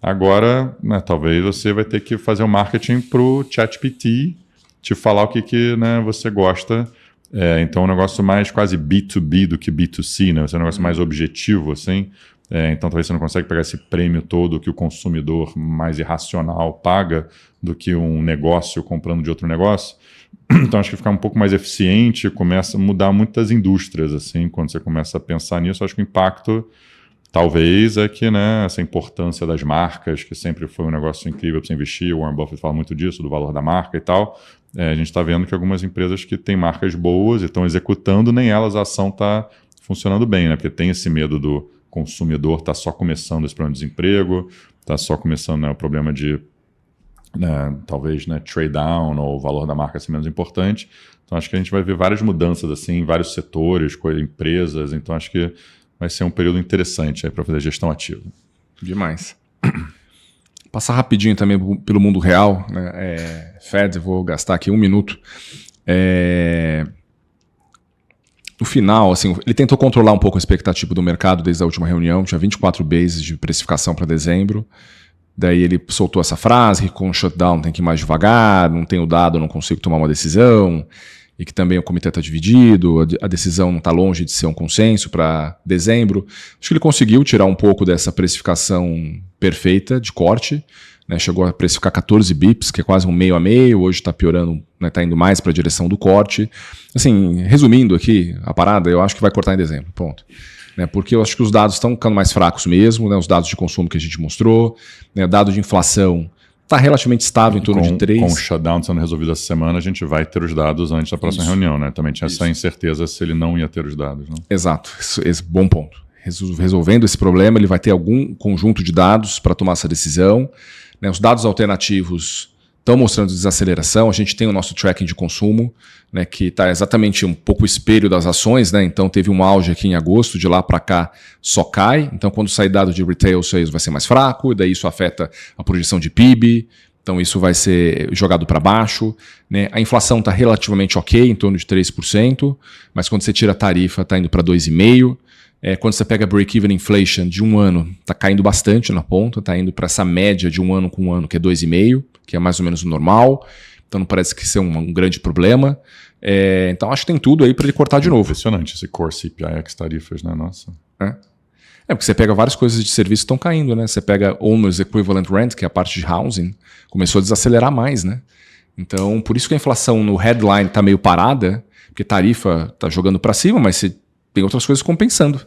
Agora, né, talvez você vai ter que fazer o marketing para o ChatGPT te falar o que né, você gosta. Então, é um negócio mais quase B2B do que B2C, né? Vai ser um negócio mais objetivo, assim. Então, talvez você não consiga pegar esse prêmio todo que o consumidor mais irracional paga do que um negócio comprando de outro negócio. Então, acho que ficar um pouco mais eficiente começa a mudar muitas indústrias, assim, quando você começa a pensar nisso. Acho que o impacto, talvez, é que, né, essa importância das marcas, que sempre foi um negócio incrível para você investir, o Warren Buffett fala muito disso, do valor da marca e tal. A gente está vendo que algumas empresas que têm marcas boas e estão executando, nem elas a ação está funcionando bem, né? Porque tem esse medo do consumidor estar só começando esse problema de desemprego, está só começando, né, o problema de talvez, né, trade down ou o valor da marca ser menos importante. Então acho que a gente vai ver várias mudanças assim em vários setores, empresas. Então acho que vai ser um período interessante para fazer gestão ativa. Demais. Passar rapidinho também pelo mundo real, né? Fed, vou gastar aqui 1 minuto. No final, assim, ele tentou controlar um pouco a expectativa do mercado desde a última reunião, tinha 24 bases de precificação para dezembro. Daí ele soltou essa frase que com o shutdown tem que ir mais devagar, não tenho dado, não consigo tomar uma decisão, e que também o comitê está dividido, a decisão não está longe de ser um consenso para dezembro. Acho que ele conseguiu tirar um pouco dessa precificação perfeita de corte, né? Chegou a precificar 14 bips, que é quase um meio a meio, hoje está piorando, está indo mais para a direção do corte. Assim, resumindo aqui a parada, eu acho que vai cortar em dezembro, ponto. Porque eu acho que os dados estão ficando mais fracos mesmo, né? Os dados de consumo que a gente mostrou, né? Dado de inflação está relativamente estável em torno de 3. Com o shutdown sendo resolvido essa semana, a gente vai ter os dados antes da próxima reunião, né? Também tinha essa incerteza se ele não ia ter os dados. Né? Exato, esse bom ponto. Resolvendo esse problema, ele vai ter algum conjunto de dados para tomar essa decisão. Né? Os dados alternativos estão mostrando desaceleração, a gente tem o nosso tracking de consumo, né, que está exatamente um pouco o espelho das ações, né? Então teve um auge aqui em agosto, de lá para cá só cai, então quando sair dado de retail sales vai ser mais fraco, e daí isso afeta a projeção de PIB, então isso vai ser jogado para baixo, né? A inflação está relativamente ok, em torno de 3%, mas quando você tira a tarifa está indo para 2,5%, quando você pega break-even inflation de um ano, está caindo bastante na ponta, está indo para essa média de um ano com um ano, que é 2,5%, que é mais ou menos o normal, então não parece que isso é um grande problema. Então acho que tem tudo aí para ele cortar de novo. Impressionante esse core CPI ex tarifas, né? Nossa. Porque você pega várias coisas de serviço que estão caindo, né? Você pega Owner's Equivalent Rent, que é a parte de housing, começou a desacelerar mais, né? Então, por isso que a inflação no headline está meio parada, porque tarifa está jogando para cima, mas você tem outras coisas compensando.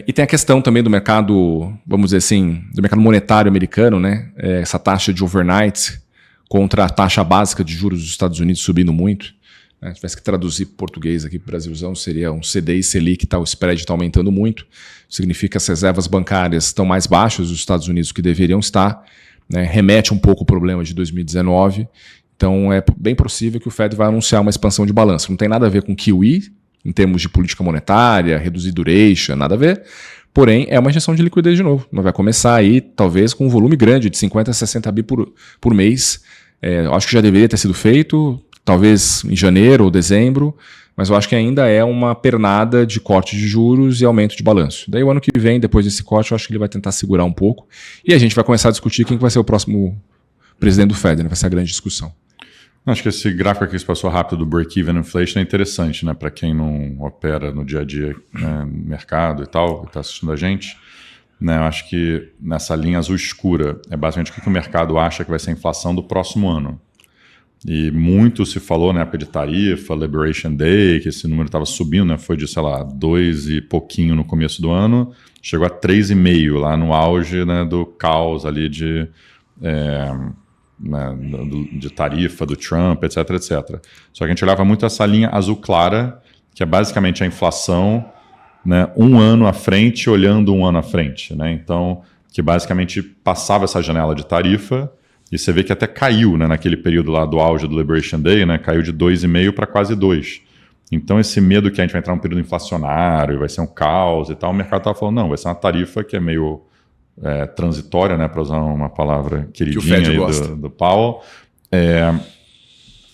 E tem a questão também do mercado, vamos dizer assim, do mercado monetário americano, né? Essa taxa de overnight contra a taxa básica de juros dos Estados Unidos subindo muito. Se tivesse que traduzir português aqui para o Brasilzão, seria um CDI Selic, o spread está aumentando muito. Significa que as reservas bancárias estão mais baixas dos Estados Unidos que deveriam estar. Né? Remete um pouco o problema de 2019. Então é bem possível que o Fed vai anunciar uma expansão de balanço. Não tem nada a ver com QE, em termos de política monetária, reduzir duration, nada a ver. Porém, é uma injeção de liquidez de novo. Vai começar aí, talvez, com um volume grande, de 50 a 60 bi por mês. Eu acho que já deveria ter sido feito, talvez em janeiro ou dezembro, mas eu acho que ainda é uma pernada de corte de juros e aumento de balanço. Daí o ano que vem, depois desse corte, eu acho que ele vai tentar segurar um pouco. E a gente vai começar a discutir quem vai ser o próximo presidente do Fed, né? Vai ser a grande discussão. Acho que esse gráfico aqui que se passou rápido do break-even inflation é interessante, né? Para quem não opera no dia a dia, né, no mercado e tal, está assistindo a gente. Né, eu acho que nessa linha azul escura é basicamente o que o mercado acha que vai ser a inflação do próximo ano. E muito se falou na época de tarifa, Liberation Day, que esse número estava subindo, né? Foi de, sei lá, 2 e pouquinho no começo do ano, chegou a 3,5 lá no auge, né, do caos ali de tarifa do Trump, etc, etc. Só que a gente olhava muito essa linha azul clara, que é basicamente a inflação, né, um ano à frente, olhando um ano à frente, né? Então, que basicamente passava essa janela de tarifa. E você vê que até caiu, né, naquele período lá do auge do Liberation Day, né, caiu de 2,5 para quase 2. Então esse medo que a gente vai entrar num período inflacionário, vai ser um caos e tal, o mercado estava falando, não, vai ser uma tarifa que é meio transitória, né, para usar uma palavra queridinha aí do Powell.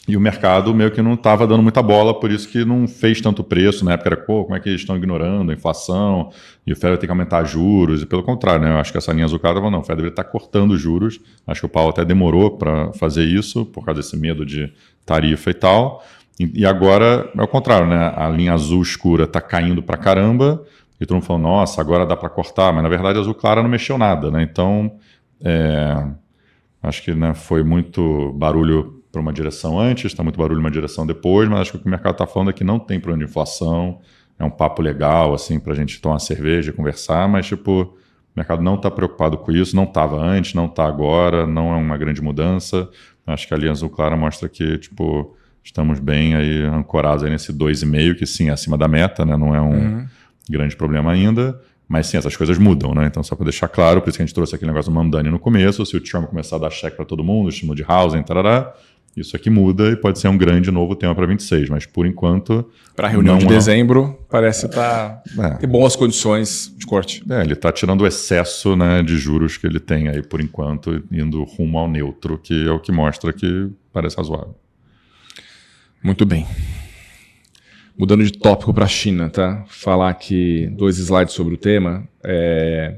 E o mercado meio que não estava dando muita bola, por isso que não fez tanto preço. Na época era, como é que eles estão ignorando a inflação? E o Fed vai ter que aumentar juros. E pelo contrário, né? Eu acho que essa linha azul clara, não, o Fed deveria estar cortando juros. Acho que o Powell até demorou para fazer isso, por causa desse medo de tarifa e tal. E agora é o contrário, né? A linha azul escura está caindo para caramba. E todo mundo falando, nossa, agora dá para cortar. Mas na verdade a azul clara não mexeu nada, né? Então, acho que, né, foi muito barulho para uma direção antes, está muito barulho uma direção depois, mas acho que o que o mercado está falando é que não tem problema de inflação, é um papo legal assim, para a gente tomar uma cerveja e conversar, mas tipo, o mercado não está preocupado com isso, não estava antes, não está agora, não é uma grande mudança. Acho que a linha azul clara mostra que tipo, estamos bem aí ancorados aí nesse 2,5, que sim, é acima da meta, né? Não é um grande problema ainda. Mas sim, essas coisas mudam, né? Então, só para deixar claro, por isso que a gente trouxe aquele negócio do Mamdani no começo, se o Trump começar a dar cheque para todo mundo, estímulo de housing, tarará, isso aqui muda e pode ser um grande novo tema para 26, mas por enquanto... Para a reunião de dezembro, parece ter boas condições de corte. Ele está tirando o excesso, né, de juros que ele tem aí por enquanto, indo rumo ao neutro, que é o que mostra que parece razoável. Muito bem. Mudando de tópico para a China, tá? Falar aqui 2 slides sobre o tema. No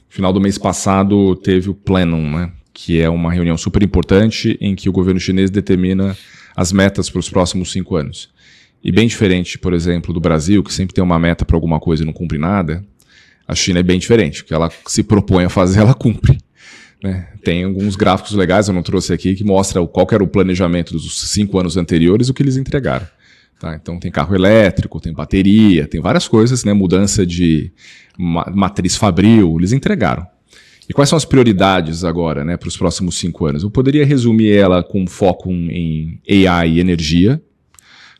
final do mês passado teve o Plenum, né? Que é uma reunião super importante em que o governo chinês determina as metas para os próximos 5 anos. E bem diferente, por exemplo, do Brasil, que sempre tem uma meta para alguma coisa e não cumpre nada, a China é bem diferente. O que ela se propõe a fazer, ela cumpre. Né? Tem alguns gráficos legais, eu não trouxe aqui, que mostra qual que era o planejamento dos 5 anos anteriores e o que eles entregaram. Tá? Então tem carro elétrico, tem bateria, tem várias coisas, né? Mudança de matriz fabril, eles entregaram. E quais são as prioridades agora, né, para os próximos 5 anos? Eu poderia resumir ela com foco em AI e energia.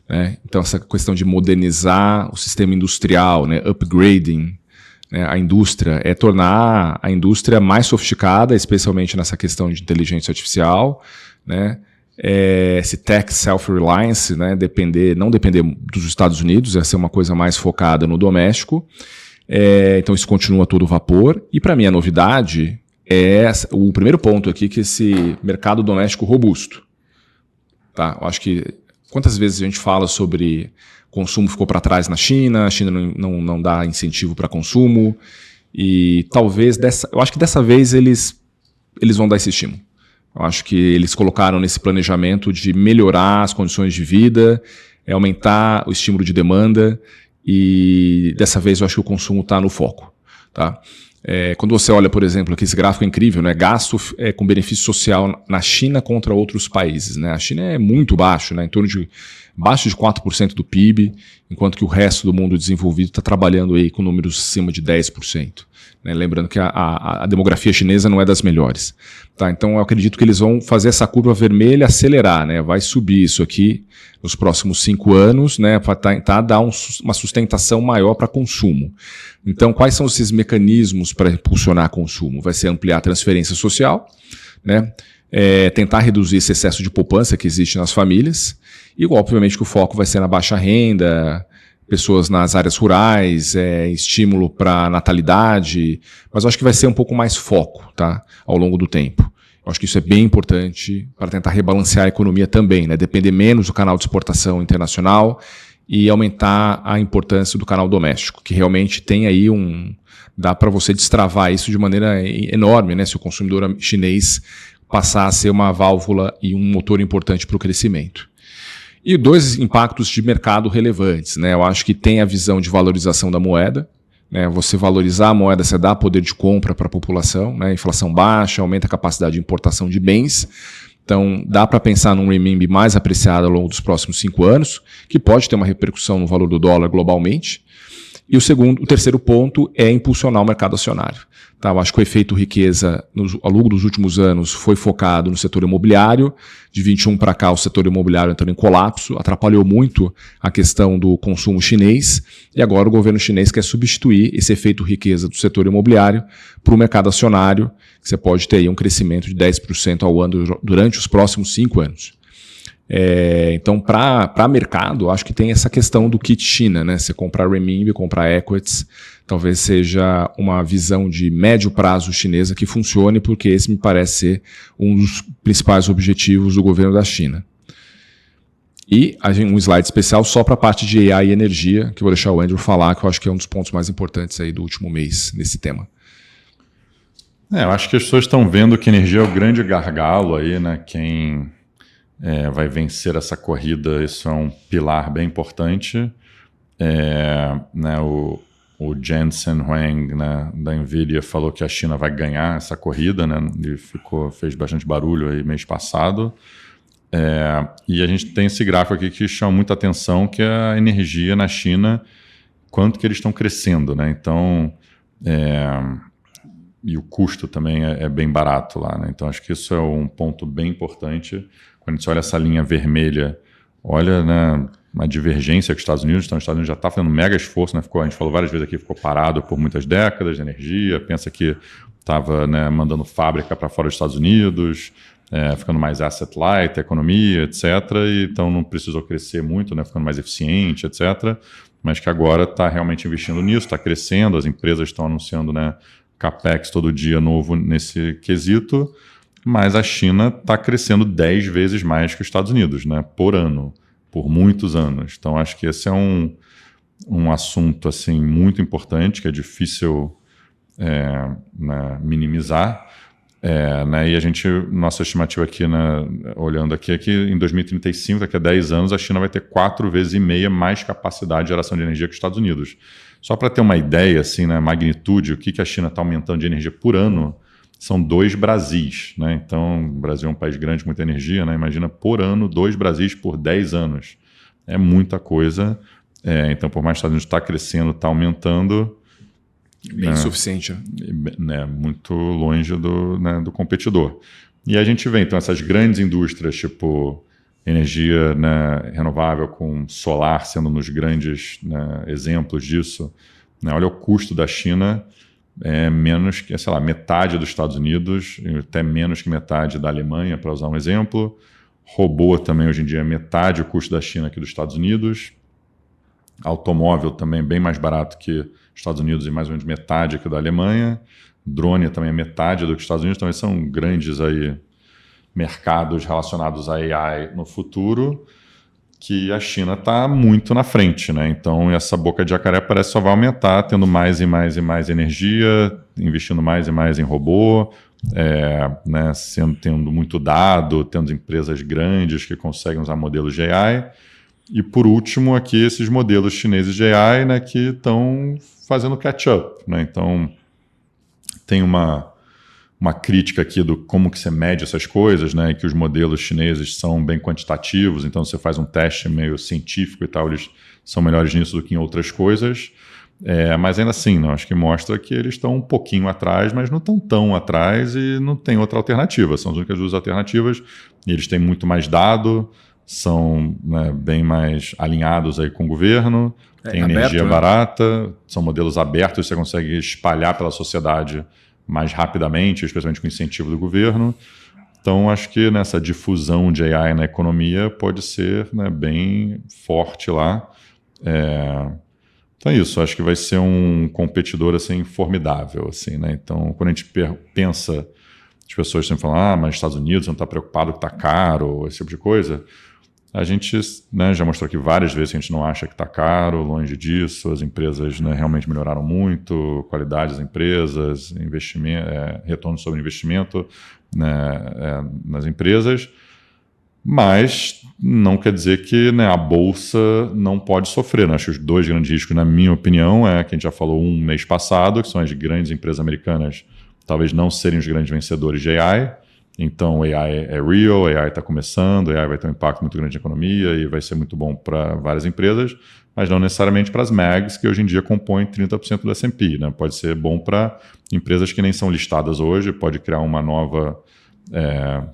Né? Então, essa questão de modernizar o sistema industrial, né, upgrading, né, a indústria, é tornar a indústria mais sofisticada, especialmente nessa questão de inteligência artificial, né? Esse tech self-reliance, né, não depender dos Estados Unidos, essa é uma coisa mais focada no doméstico. Então isso continua a todo vapor. E para mim a novidade é o primeiro ponto aqui, que é esse mercado doméstico robusto. Tá? Eu acho que quantas vezes a gente fala sobre consumo ficou para trás na China, a China não dá incentivo para consumo, e talvez eu acho que dessa vez eles vão dar esse estímulo. Eu acho que eles colocaram nesse planejamento de melhorar as condições de vida, aumentar o estímulo de demanda, e dessa vez eu acho que o consumo está no foco. Tá? Quando você olha, por exemplo, aqui esse gráfico é incrível, né? Gasto com benefício social na China contra outros países. Né? A China é muito baixo, né? Em torno de abaixo de 4% do PIB, enquanto que o resto do mundo desenvolvido está trabalhando aí com números acima de 10%. Né? Lembrando que a demografia chinesa não é das melhores. Tá? Então eu acredito que eles vão fazer essa curva vermelha acelerar, né? Vai subir isso aqui nos próximos 5 anos, né? Para tentar dar uma sustentação maior para consumo. Então quais são esses mecanismos para impulsionar consumo? Vai ser ampliar a transferência social, né? Tentar reduzir esse excesso de poupança que existe nas famílias, e obviamente que o foco vai ser na baixa renda, pessoas nas áreas rurais, estímulo para natalidade, mas eu acho que vai ser um pouco mais foco, tá, ao longo do tempo. Eu acho que isso é bem importante para tentar rebalancear a economia também, né, depender menos do canal de exportação internacional e aumentar a importância do canal doméstico, que realmente tem aí dá para você destravar isso de maneira enorme, né, se o consumidor chinês passar a ser uma válvula e um motor importante para o crescimento. E 2 impactos de mercado relevantes. Né? Eu acho que tem a visão de valorização da moeda. Né? Você valorizar a moeda, você dá poder de compra para a população. Né? Inflação baixa, aumenta a capacidade de importação de bens. Então, dá para pensar num renminbi mais apreciado ao longo dos próximos 5 anos, que pode ter uma repercussão no valor do dólar globalmente. E o terceiro ponto é impulsionar o mercado acionário. Tá, eu acho que o efeito riqueza ao longo dos últimos anos foi focado no setor imobiliário. De 21 para cá, o setor imobiliário entrou em colapso, atrapalhou muito a questão do consumo chinês. E agora o governo chinês quer substituir esse efeito riqueza do setor imobiliário para o mercado acionário, que você pode ter aí um crescimento de 10% ao ano durante os próximos 5 anos. Então, para mercado, acho que tem essa questão do kit China, né? Você comprar renminbi, comprar equities, talvez seja uma visão de médio prazo chinesa que funcione, porque esse me parece ser um dos principais objetivos do governo da China. E um slide especial só para a parte de AI e energia, que eu vou deixar o Andrew falar, que eu acho que é um dos pontos mais importantes aí do último mês nesse tema. Eu acho que as pessoas estão vendo que energia é o grande gargalo aí, né? Quem vai vencer essa corrida, isso é um pilar bem importante. Né, o Jensen Huang, né, da NVIDIA, falou que a China vai ganhar essa corrida, né, e fez bastante barulho aí mês passado. E a gente tem esse gráfico aqui que chama muita atenção, que é a energia na China, quanto que eles estão crescendo, né? Então, e o custo também é bem barato lá, né? Então, acho que isso é um ponto bem importante. Quando a gente olha essa linha vermelha, olha, né, uma divergência com os Estados Unidos. Então, os Estados Unidos já está fazendo um mega esforço, né? A gente falou várias vezes aqui, ficou parado por muitas décadas de energia, pensa que estava, né, mandando fábrica para fora dos Estados Unidos, ficando mais asset light, economia, etc. E, então, não precisou crescer muito, né, ficando mais eficiente, etc. Mas que agora está realmente investindo nisso, está crescendo, as empresas estão anunciando, né, capex todo dia novo nesse quesito. Mas a China está crescendo 10 vezes mais que os Estados Unidos, né, por ano, por muitos anos. Então, acho que esse é um assunto assim, muito importante, que é difícil né, minimizar. Né, e nossa estimativa aqui, né, olhando aqui, é que em 2035, daqui a 10 anos, a China vai ter 4,5 vezes mais capacidade de geração de energia que os Estados Unidos. Só para ter uma ideia, assim, né, magnitude, o que a China está aumentando de energia por ano, são 2 Brasis, né? Então, o Brasil é um país grande com muita energia, né? Imagina, por ano, 2 Brasis por 10 anos. É muita coisa. Então, por mais que os Estados Unidos está crescendo, está aumentando... Bem insuficiente. Né? Muito longe do competidor. E a gente vê, então, essas grandes indústrias, tipo energia, né, renovável com solar sendo nos grandes, né, exemplos disso. Né? Olha o custo da China... menos que, sei lá, metade dos Estados Unidos, até menos que metade da Alemanha, para usar um exemplo. Robô também, hoje em dia, é metade o custo da China que dos Estados Unidos. Automóvel também bem mais barato que os Estados Unidos e mais ou menos metade que da Alemanha. Drone também é metade do que os Estados Unidos. Então, são grandes aí mercados relacionados a AI no futuro, que a China está muito na frente, né? Então, essa boca de jacaré parece que só vai aumentar, tendo mais e mais e mais energia, investindo mais e mais em robô, né? Tendo muito dado, tendo empresas grandes que conseguem usar modelos de AI. E, por último, aqui esses modelos chineses de AI, né, que estão fazendo catch-up, né? Então, tem uma crítica aqui do como que você mede essas coisas, né, e que os modelos chineses são bem quantitativos, então você faz um teste meio científico e tal, eles são melhores nisso do que em outras coisas, mas ainda assim, não, acho que mostra que eles estão um pouquinho atrás, mas não estão tão atrás e não tem outra alternativa, são as únicas 2 alternativas, e eles têm muito mais dado, são, né, bem mais alinhados aí com o governo, tem energia barata, são modelos abertos, você consegue espalhar pela sociedade mais rapidamente, especialmente com incentivo do governo. Então, acho que nessa difusão de AI na economia pode ser, né, bem forte lá. Então é isso, acho que vai ser um competidor assim, formidável. Assim, né? Então, quando a gente pensa, as pessoas sempre falam, mas Estados Unidos não está preocupado que está caro, esse tipo de coisa. A gente, né, já mostrou aqui várias vezes que a gente não acha que está caro, longe disso, as empresas, né, realmente melhoraram muito, qualidade das empresas, investimento, retorno sobre investimento, né, nas empresas, mas não quer dizer que, né, a Bolsa não pode sofrer. Né? Acho que os 2 grandes riscos, na minha opinião, que a gente já falou um mês passado, que são as grandes empresas americanas talvez não serem os grandes vencedores de AI, Então, AI é real, AI está começando, AI vai ter um impacto muito grande na economia e vai ser muito bom para várias empresas, mas não necessariamente para as MAGs, que hoje em dia compõem 30% do S&P. Né? Pode ser bom para empresas que nem são listadas hoje, pode criar uma nova,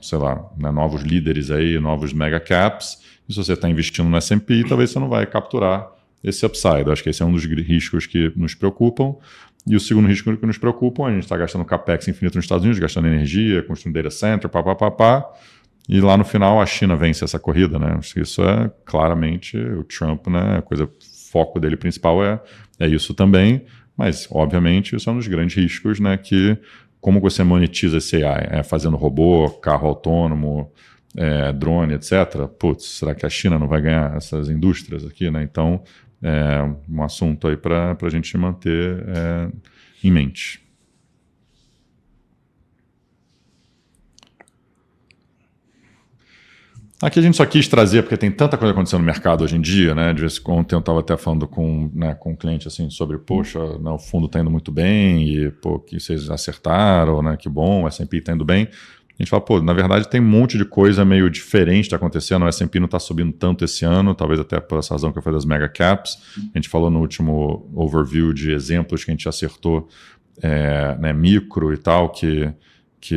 sei lá, né, novos líderes aí, novos mega caps, e se você está investindo no S&P, talvez você não vai capturar esse upside. Eu acho que esse é um dos riscos que nos preocupam. E o segundo risco que nos preocupa, a gente está gastando capex infinito nos Estados Unidos, gastando energia, construindo data center, e lá no final a China vence essa corrida, né? Acho que isso é claramente o Trump, né? O foco dele principal é isso também, mas obviamente isso é um dos grandes riscos, né? Que como você monetiza esse AI? Fazendo robô, carro autônomo, drone, etc. Putz, será que a China não vai ganhar essas indústrias aqui, né? Então, um assunto aí para a gente manter em mente. Aqui a gente só quis trazer, porque tem tanta coisa acontecendo no mercado hoje em dia, né? De vez em quando eu estava até falando com um cliente assim, sobre, poxa, né, o fundo está indo muito bem, e pô, que vocês acertaram, né? Que bom, o S&P está indo bem. A gente fala, pô, na verdade tem um monte de coisa meio diferente tá acontecendo, o S&P não está subindo tanto esse ano, talvez até por essa razão que eu falei das mega caps. A gente falou no último overview de exemplos que a gente acertou, né, micro e tal, que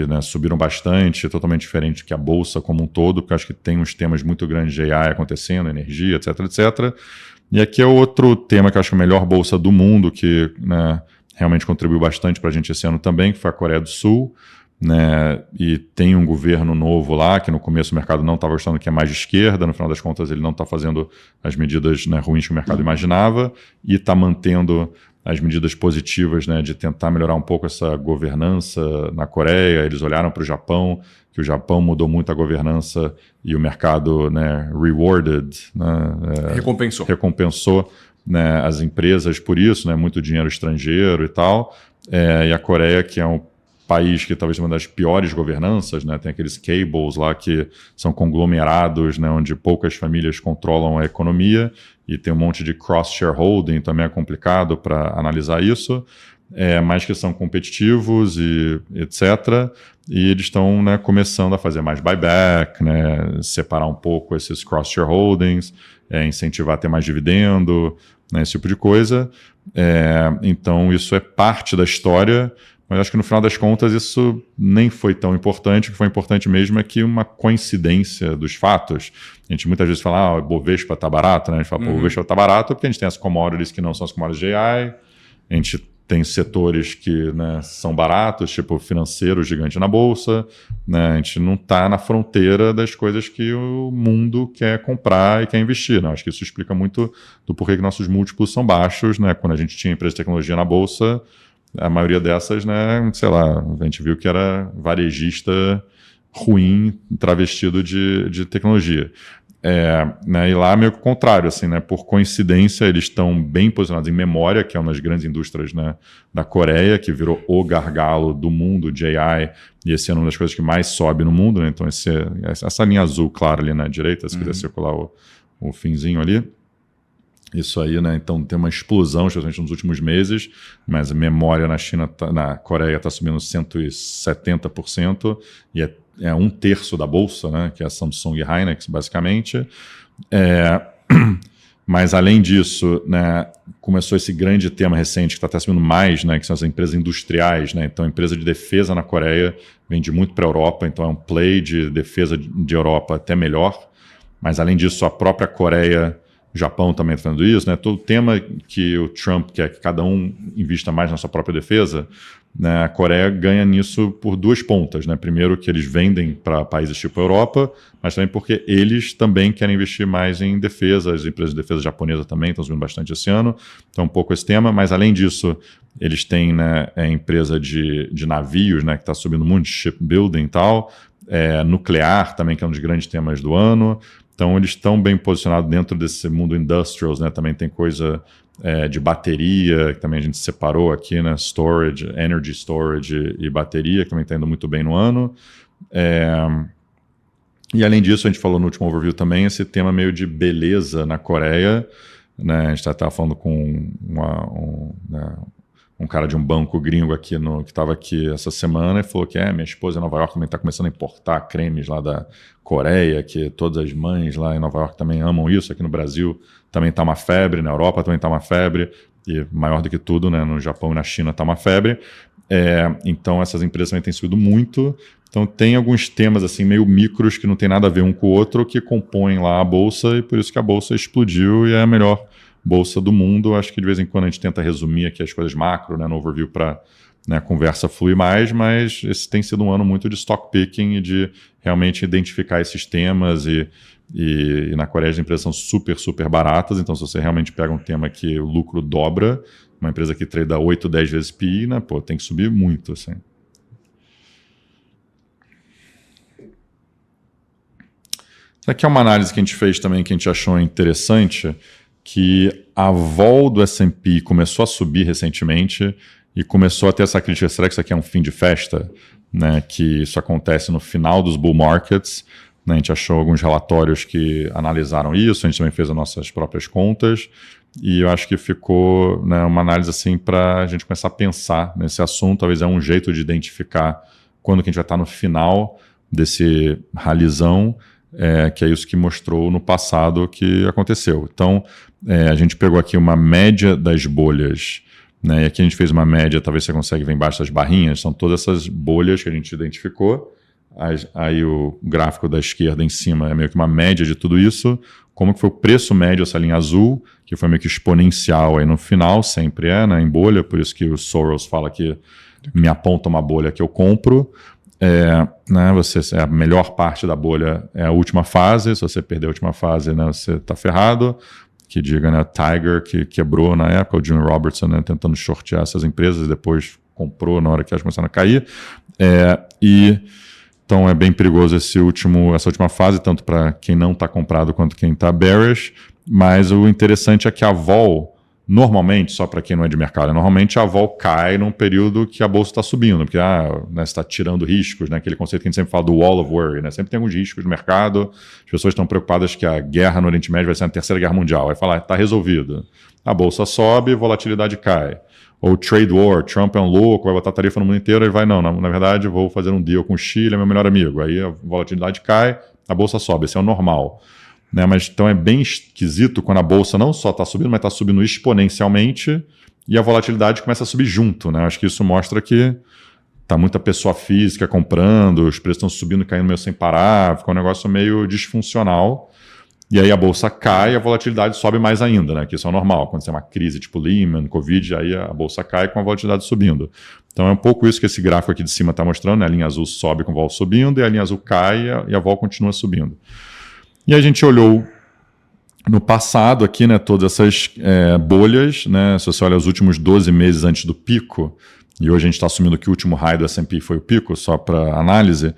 né, subiram bastante, totalmente diferente que a bolsa como um todo, porque eu acho que tem uns temas muito grandes de AI acontecendo, energia, etc, etc. E aqui é outro tema que eu acho que é a melhor bolsa do mundo, que né, realmente contribuiu bastante para a gente esse ano também, que foi a Coreia do Sul. Né, e tem um governo novo lá, que no começo o mercado não estava gostando, que é mais de esquerda, no final das contas ele não está fazendo as medidas, né, ruins que o mercado imaginava, e está mantendo as medidas positivas, né, de tentar melhorar um pouco essa governança na Coreia. Eles olharam para o Japão, que o Japão mudou muito a governança e o mercado, né, rewarded, né, recompensou né, as empresas por isso, né, muito dinheiro estrangeiro e tal, e a Coreia, que é um país que talvez seja uma das piores governanças, né? Tem aqueles cables lá que são conglomerados, né? Onde poucas famílias controlam a economia, e tem um monte de cross-shareholding, também é complicado para analisar isso, mas que são competitivos e etc. E eles estão, né, começando a fazer mais buyback, né? Separar um pouco esses cross-shareholdings, incentivar a ter mais dividendo, né? Esse tipo de coisa. Então isso é parte da história, mas acho que no final das contas isso nem foi tão importante. O que foi importante mesmo é que uma coincidência dos fatos. A gente muitas vezes fala, o Bovespa está barato, né? A gente fala, o Bovespa está barato porque a gente tem as commodities que não são as commodities de AI, a gente tem setores que né, são baratos, tipo financeiro gigante na bolsa, né? A gente não está na fronteira das coisas que o mundo quer comprar e quer investir. Né? Acho que isso explica muito do porquê que nossos múltiplos são baixos. Né? Quando a gente tinha empresa de tecnologia na bolsa, a maioria dessas, né, sei lá, a gente viu que era varejista ruim, travestido de tecnologia. Né, e lá meio que o contrário, assim, né, por coincidência eles estão bem posicionados em memória, que é uma das grandes indústrias né, da Coreia, que virou o gargalo do mundo de AI, e esse é uma das coisas que mais sobe no mundo, né, então essa linha azul clara ali na direita, se quiser circular o finzinho ali, isso aí, né? Então tem uma explosão, especialmente nos últimos meses, mas a memória na China, na Coreia está subindo 170%, e é 1/3 da bolsa, né? Que é a Samsung e Hynix, basicamente. Mas além disso, né, começou esse grande tema recente que está até subindo mais, né? Que são as empresas industriais, né? Então a empresa de defesa na Coreia vende muito para a Europa, então é um play de defesa de Europa até melhor. Mas além disso, a própria Coreia, o Japão também está fazendo isso, né? Todo o tema que o Trump quer que cada um invista mais na sua própria defesa, né? A Coreia ganha nisso por duas pontas, né? Primeiro que eles vendem para países tipo a Europa, mas também porque eles também querem investir mais em defesa, as empresas de defesa japonesas também estão subindo bastante esse ano, então um pouco esse tema, mas além disso, eles têm né, empresa de navios, né? Que está subindo muito, shipbuilding e tal, nuclear também, que é um dos grandes temas do ano. Então, eles estão bem posicionados dentro desse mundo industrials, né? Também tem coisa de bateria, que também a gente separou aqui, né? Storage, energy storage e bateria, que também está indo muito bem no ano. E além disso, a gente falou no último overview também, esse tema meio de beleza na Coreia, né? A gente estava falando com um cara de um banco gringo aqui que estava aqui essa semana e falou que minha esposa em Nova York também está começando a importar cremes lá da Coreia, que todas as mães lá em Nova York também amam isso. Aqui no Brasil também está uma febre, na Europa também está uma febre, e maior do que tudo, né, no Japão e na China está uma febre. Então essas empresas também têm subido muito. Então tem alguns temas assim meio micros que não tem nada a ver um com o outro que compõem lá a bolsa, e por isso que a bolsa explodiu e é a melhor bolsa do mundo. Acho que de vez em quando a gente tenta resumir aqui as coisas macro, né, no overview para, né, a conversa fluir mais, mas esse tem sido um ano muito de stock picking e de realmente identificar esses temas e na Coreia as empresas são super, super baratas, então se você realmente pega um tema que o lucro dobra, uma empresa que trada 8, 10 vezes PI, né, tem que subir muito, assim. Isso aqui é uma análise que a gente fez também, que a gente achou interessante, que a vol do S&P começou a subir recentemente e começou a ter essa crítica, será que isso aqui é um fim de festa? Né, que isso acontece no final dos bull markets. Né, a gente achou alguns relatórios que analisaram isso, a gente também fez as nossas próprias contas, e eu acho que ficou, né, uma análise assim para a gente começar a pensar nesse assunto. Talvez é um jeito de identificar quando que a gente vai estar no final desse ralizão, que é isso que mostrou no passado que aconteceu. Então, a gente pegou aqui uma média das bolhas, né, e aqui a gente fez uma média, talvez você consiga ver embaixo das barrinhas, são todas essas bolhas que a gente identificou. Aí o gráfico da esquerda em cima é meio que uma média de tudo isso, como que foi o preço médio, essa linha azul, que foi meio que exponencial aí no final, sempre né, em bolha, por isso que o Soros fala que me aponta uma bolha que eu compro. Né, a melhor parte da bolha é a última fase, se você perder a última fase, né, você está ferrado, que diga, né, Tiger, que quebrou na época, o Jim Robertson, né, tentando shortear essas empresas e depois comprou na hora que elas começaram a cair. Então é bem perigoso essa última fase, tanto para quem não está comprado quanto quem está bearish, mas o interessante é que a vol, normalmente, só para quem não é de mercado, normalmente a vol cai num período que a bolsa está subindo, porque né, você está tirando riscos, né, aquele conceito que a gente sempre fala do wall of worry, né, sempre tem alguns riscos no mercado, as pessoas estão preocupadas que a guerra no Oriente Médio vai ser a terceira guerra mundial, aí fala, está resolvido. A bolsa sobe, volatilidade cai. Ou trade war, Trump é um louco, vai botar tarifa no mundo inteiro, ele vai, não, na verdade vou fazer um deal com o Chile, é meu melhor amigo. Aí a volatilidade cai, a bolsa sobe, esse é o normal. Né? Mas então é bem esquisito quando a bolsa não só está subindo, mas está subindo exponencialmente e a volatilidade começa a subir junto. Né? Acho que isso mostra que está muita pessoa física comprando, os preços estão subindo e caindo meio sem parar, fica um negócio meio disfuncional. E aí a bolsa cai e a volatilidade sobe mais ainda, né? Que isso é normal. Quando tem uma crise tipo Lehman, Covid, aí a bolsa cai com a volatilidade subindo. Então é um pouco isso que esse gráfico aqui de cima está mostrando, né? A linha azul sobe com a vol subindo e a linha azul cai e a vol continua subindo. E a gente olhou no passado aqui, né? Todas essas bolhas, né? Se você olha os últimos 12 meses antes do pico, e hoje a gente está assumindo que o último high do S&P foi o pico, só para análise,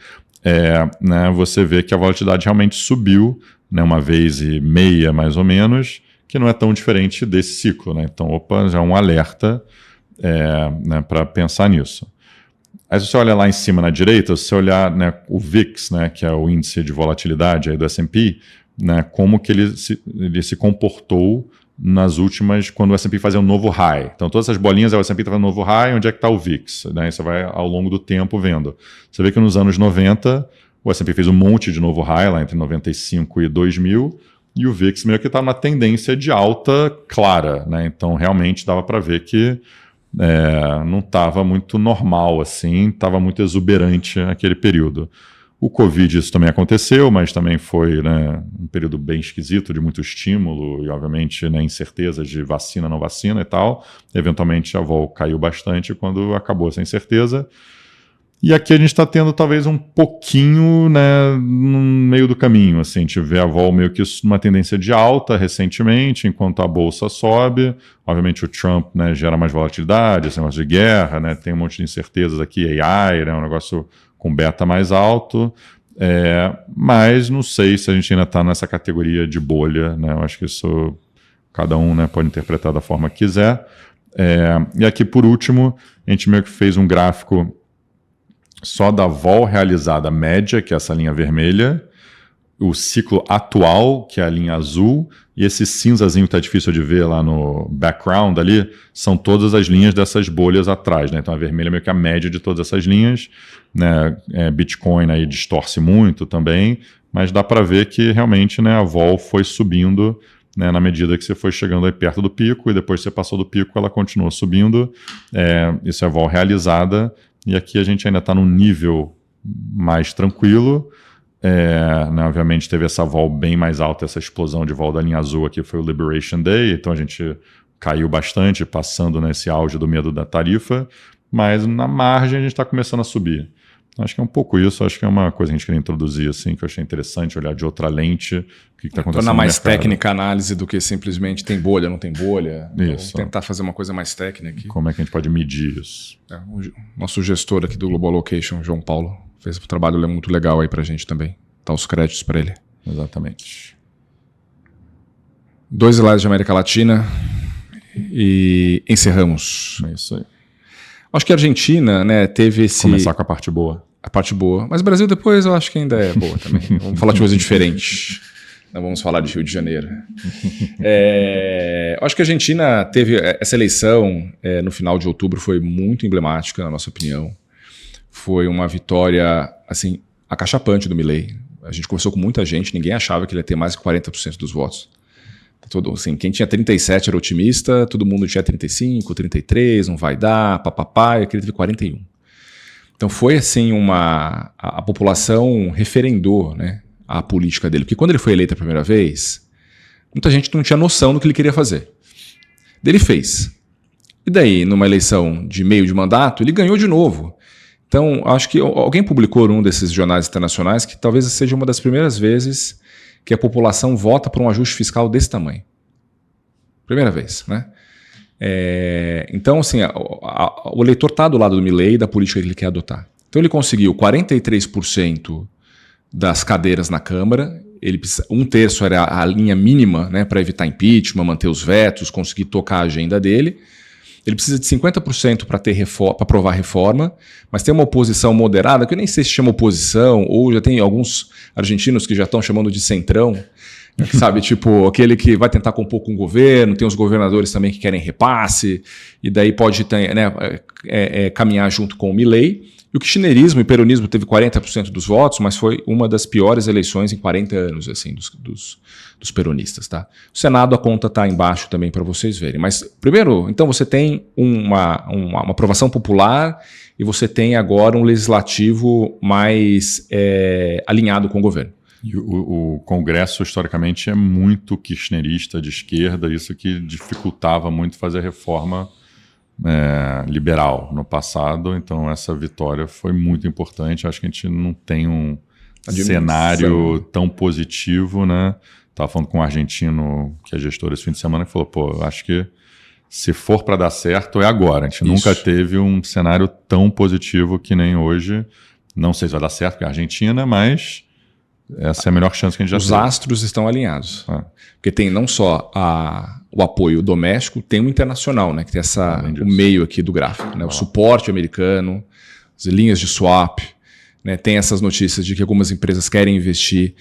né? Você vê que a volatilidade realmente subiu, né, 1,5 vezes mais ou menos, que não é tão diferente desse ciclo. Né? Então, já é um alerta né, para pensar nisso. Aí se você olha lá em cima na direita, se você olhar, né, o VIX, né, que é o índice de volatilidade aí do S&P, né, como que ele se comportou nas últimas, quando o S&P fazia um novo high. Então todas essas bolinhas, o S&P está fazendo um novo high, onde é que está o VIX? Né? Você vai ao longo do tempo vendo. Você vê que nos anos 90, o S&P fez um monte de novo high, lá entre 95 e 2000, e o VIX meio que está numa tendência de alta clara. Né? Então, realmente, dava para ver que não estava muito normal, assim, estava muito exuberante aquele período. O Covid, isso também aconteceu, mas também foi, né, um período bem esquisito, de muito estímulo e, obviamente, né, incertezas de vacina, não vacina e tal. Eventualmente, a vol caiu bastante quando acabou essa incerteza. E aqui a gente está tendo talvez um pouquinho, né, no meio do caminho. Assim, a gente vê a vol meio que numa tendência de alta recentemente, enquanto a bolsa sobe. Obviamente o Trump, né, gera mais volatilidade, esse negócio de guerra, né, tem um monte de incertezas aqui, AI, né, um negócio com beta mais alto. Mas não sei se a gente ainda está nessa categoria de bolha. Né, eu acho que isso cada um, né, pode interpretar da forma que quiser. E aqui, por último, a gente meio que fez um gráfico só da vol realizada média, que é essa linha vermelha, o ciclo atual, que é a linha azul, e esse cinzazinho que está difícil de ver lá no background ali, são todas as linhas dessas bolhas atrás, né? Então a vermelha é meio que a média de todas essas linhas, né? Bitcoin aí distorce muito também, mas dá para ver que realmente, né, a vol foi subindo, né, na medida que você foi chegando aí perto do pico, e depois você passou do pico, ela continua subindo. Isso é a vol realizada, e aqui a gente ainda está num nível mais tranquilo. Né, obviamente teve essa vol bem mais alta, essa explosão de vol da linha azul aqui foi o Liberation Day, então a gente caiu bastante, passando nesse auge do medo da tarifa, mas na margem a gente está começando a subir. Acho que é um pouco isso, acho que é uma coisa que a gente queria introduzir, assim, que eu achei interessante, olhar de outra lente o que está acontecendo. Tornar mais técnica a análise do que simplesmente tem bolha, não tem bolha. Isso. Vamos tentar fazer uma coisa mais técnica aqui. Como é que a gente pode medir isso? O nosso gestor aqui do Global Location, João Paulo, fez um trabalho muito legal aí pra gente também. Dá os créditos para ele. Exatamente. 2 slides de América Latina e encerramos. É isso aí. Acho que a Argentina, né, teve esse... Começar com a parte boa. A parte boa. Mas o Brasil depois eu acho que ainda é boa também. Vamos falar de coisa diferente. Não vamos falar de Rio de Janeiro. Acho que a Argentina teve essa eleição no final de outubro, foi muito emblemática, na nossa opinião. Foi uma vitória, assim, acachapante do Milei. A gente conversou com muita gente, ninguém achava que ele ia ter mais de 40% dos votos. Assim, quem tinha 37 era otimista, todo mundo tinha 35, 33, não vai dar, papapá, e aquele teve 41. Então foi assim a população referendou, né, a política dele. Porque quando ele foi eleito a primeira vez, muita gente não tinha noção do que ele queria fazer. Ele fez. E daí, numa eleição de meio de mandato, ele ganhou de novo. Então, acho que alguém publicou num desses jornais internacionais que talvez seja uma das primeiras vezes que a população vota por um ajuste fiscal desse tamanho. Primeira vez, né? Então, assim, o eleitor está do lado do Milei e da política que ele quer adotar. Então, ele conseguiu 43% das cadeiras na Câmara, 1/3 era a linha mínima, né, para evitar impeachment, manter os vetos, conseguir tocar a agenda dele. Ele precisa de 50% para aprovar a reforma, mas tem uma oposição moderada, que eu nem sei se chama oposição, ou já tem alguns argentinos que já estão chamando de centrão, sabe, tipo aquele que vai tentar compor com o governo, tem os governadores também que querem repasse, e daí pode ter, né, caminhar junto com o Milei. E o kirchnerismo e peronismo teve 40% dos votos, mas foi uma das piores eleições em 40 anos assim, dos peronistas. Tá? O Senado, a conta está embaixo também para vocês verem. Mas, primeiro, então você tem uma aprovação popular e você tem agora um legislativo mais alinhado com o governo. E o Congresso, historicamente, é muito kirchnerista de esquerda, isso que dificultava muito fazer a reforma liberal no passado, então essa vitória foi muito importante. Acho que a gente não tem um cenário tão positivo, né? Estava falando com um argentino que é gestor esse fim de semana que falou, pô, acho que se for para dar certo é agora. A gente nunca teve um cenário tão positivo que nem hoje. Não sei se vai dar certo porque é a Argentina, mas essa é a melhor chance que a gente já tem. Os astros estão alinhados. Porque tem não só o apoio doméstico, tem o internacional, né, que tem o meio aqui do gráfico. Né, o suporte americano, as linhas de swap. Né, tem essas notícias de que algumas empresas querem investir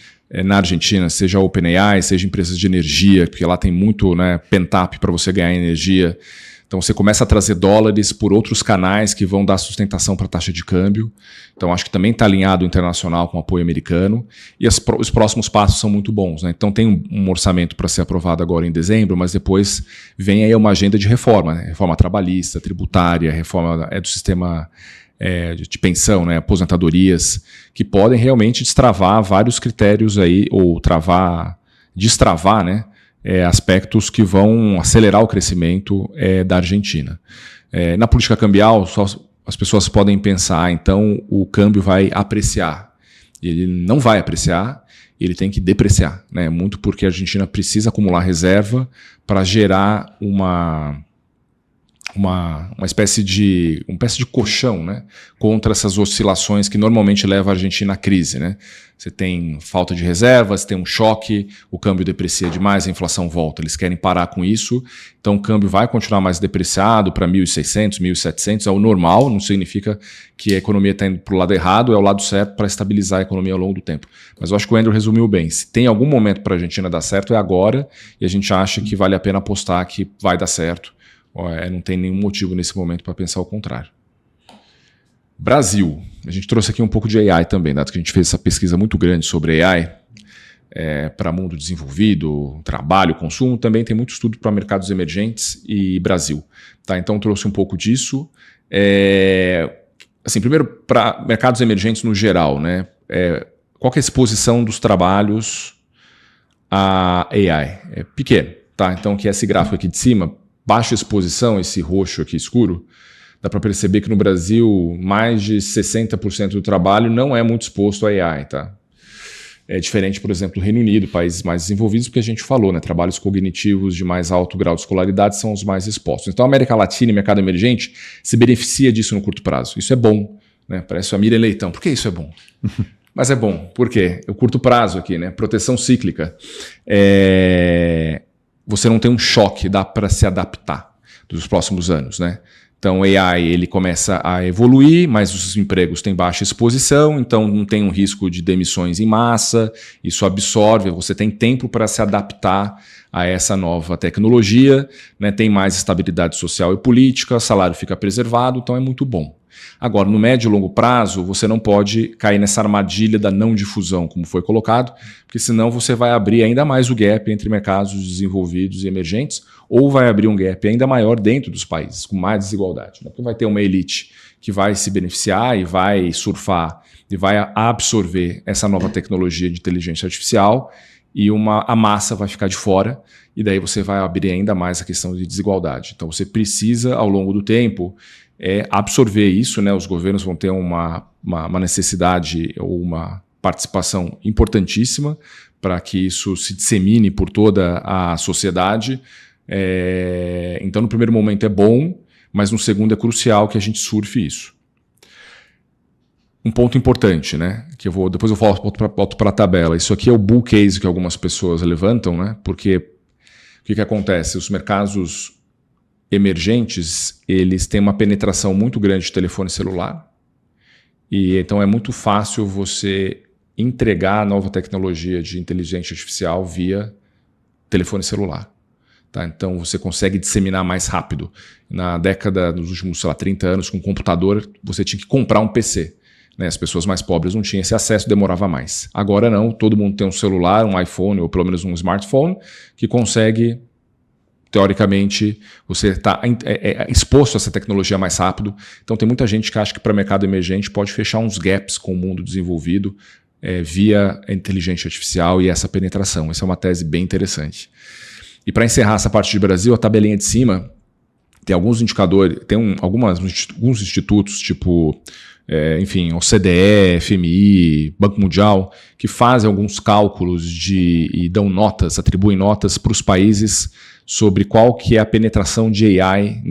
na Argentina, seja a OpenAI, seja empresas de energia, porque lá tem muito, né, pent-up para você ganhar energia. Então você começa a trazer dólares por outros canais que vão dar sustentação para a taxa de câmbio. Então acho que também está alinhado o internacional com o apoio americano. E os próximos passos são muito bons. Né? Então tem um orçamento para ser aprovado agora em dezembro, mas depois vem aí uma agenda de reforma. Né? Reforma trabalhista, tributária, reforma do sistema de pensão, né? Aposentadorias, que podem realmente destravar vários critérios aí, ou destravar, né? Aspectos que vão acelerar o crescimento da Argentina. Na política cambial, as pessoas podem pensar, então o câmbio vai apreciar. Ele não vai apreciar, ele tem que depreciar. Né? Muito porque a Argentina precisa acumular reserva para gerar um uma espécie de colchão, né, contra essas oscilações que normalmente levam a Argentina à crise, né? Você tem falta de reservas, tem um choque, o câmbio deprecia demais, a inflação volta. Eles querem parar com isso, então o câmbio vai continuar mais depreciado para 1.600, 1.700, é o normal, não significa que a economia está indo para o lado errado, é o lado certo para estabilizar a economia ao longo do tempo. Mas eu acho que o Andrew resumiu bem. Se tem algum momento para a Argentina dar certo, é agora, e a gente acha que vale a pena apostar que vai dar certo. Não tem nenhum motivo nesse momento para pensar o contrário. Brasil. A gente trouxe aqui um pouco de AI também, dado que a gente fez essa pesquisa muito grande sobre AI para mundo desenvolvido, trabalho, consumo. Também tem muito estudo para mercados emergentes e Brasil. Tá? Então trouxe um pouco disso. Assim, primeiro, para mercados emergentes no geral, né? Qual que é a exposição dos trabalhos a AI? É pequeno. Tá? Então, que é esse gráfico aqui de cima, baixa exposição, esse roxo aqui escuro, dá para perceber que no Brasil mais de 60% do trabalho não é muito exposto a AI. Tá? É diferente, por exemplo, do Reino Unido, países mais desenvolvidos, porque a gente falou, né? Trabalhos cognitivos de mais alto grau de escolaridade são os mais expostos. Então a América Latina e mercado emergente se beneficia disso no curto prazo. Isso é bom, né? Parece a Miriam Leitão. Por que isso é bom? Mas é bom. Por quê? O curto prazo aqui, né? Proteção cíclica. Você não tem um choque, dá para se adaptar dos próximos anos, né? Então, o AI ele começa a evoluir, mas os empregos têm baixa exposição, então não tem um risco de demissões em massa, isso absorve, você tem tempo para se adaptar a essa nova tecnologia, né? Tem mais estabilidade social e política, salário fica preservado, então é muito bom. Agora, no médio e longo prazo, você não pode cair nessa armadilha da não difusão, como foi colocado, porque senão você vai abrir ainda mais o gap entre mercados desenvolvidos e emergentes, ou vai abrir um gap ainda maior dentro dos países, com mais desigualdade. Porque vai ter uma elite que vai se beneficiar e vai surfar e vai absorver essa nova tecnologia de inteligência artificial e a massa vai ficar de fora, e daí você vai abrir ainda mais a questão de desigualdade. Então você precisa, ao longo do tempo, absorver isso, né? Os governos vão ter uma necessidade ou uma participação importantíssima para que isso se dissemine por toda a sociedade. Então, no primeiro momento é bom, mas no segundo é crucial que a gente surfe isso. Um ponto importante, né? Que depois eu volto para a tabela. Isso aqui é o bull case que algumas pessoas levantam, né? Porque o que acontece? Os mercados emergentes, eles têm uma penetração muito grande de telefone celular, e então é muito fácil você entregar a nova tecnologia de inteligência artificial via telefone celular. Tá? Então você consegue disseminar mais rápido. Nos últimos, 30 anos, com computador, você tinha que comprar um PC. Né? As pessoas mais pobres não tinham esse acesso, demorava mais. Agora não, todo mundo tem um celular, um iPhone ou pelo menos um smartphone que consegue. Teoricamente, você está exposto a essa tecnologia mais rápido. Então, tem muita gente que acha que para o mercado emergente pode fechar uns gaps com o mundo desenvolvido via inteligência artificial e essa penetração. Essa é uma tese bem interessante. E para encerrar essa parte de Brasil, a tabelinha de cima tem alguns indicadores, tem alguns institutos, tipo, OCDE, FMI, Banco Mundial, que fazem alguns cálculos e dão notas, atribuem notas para os países sobre qual que é a penetração de AI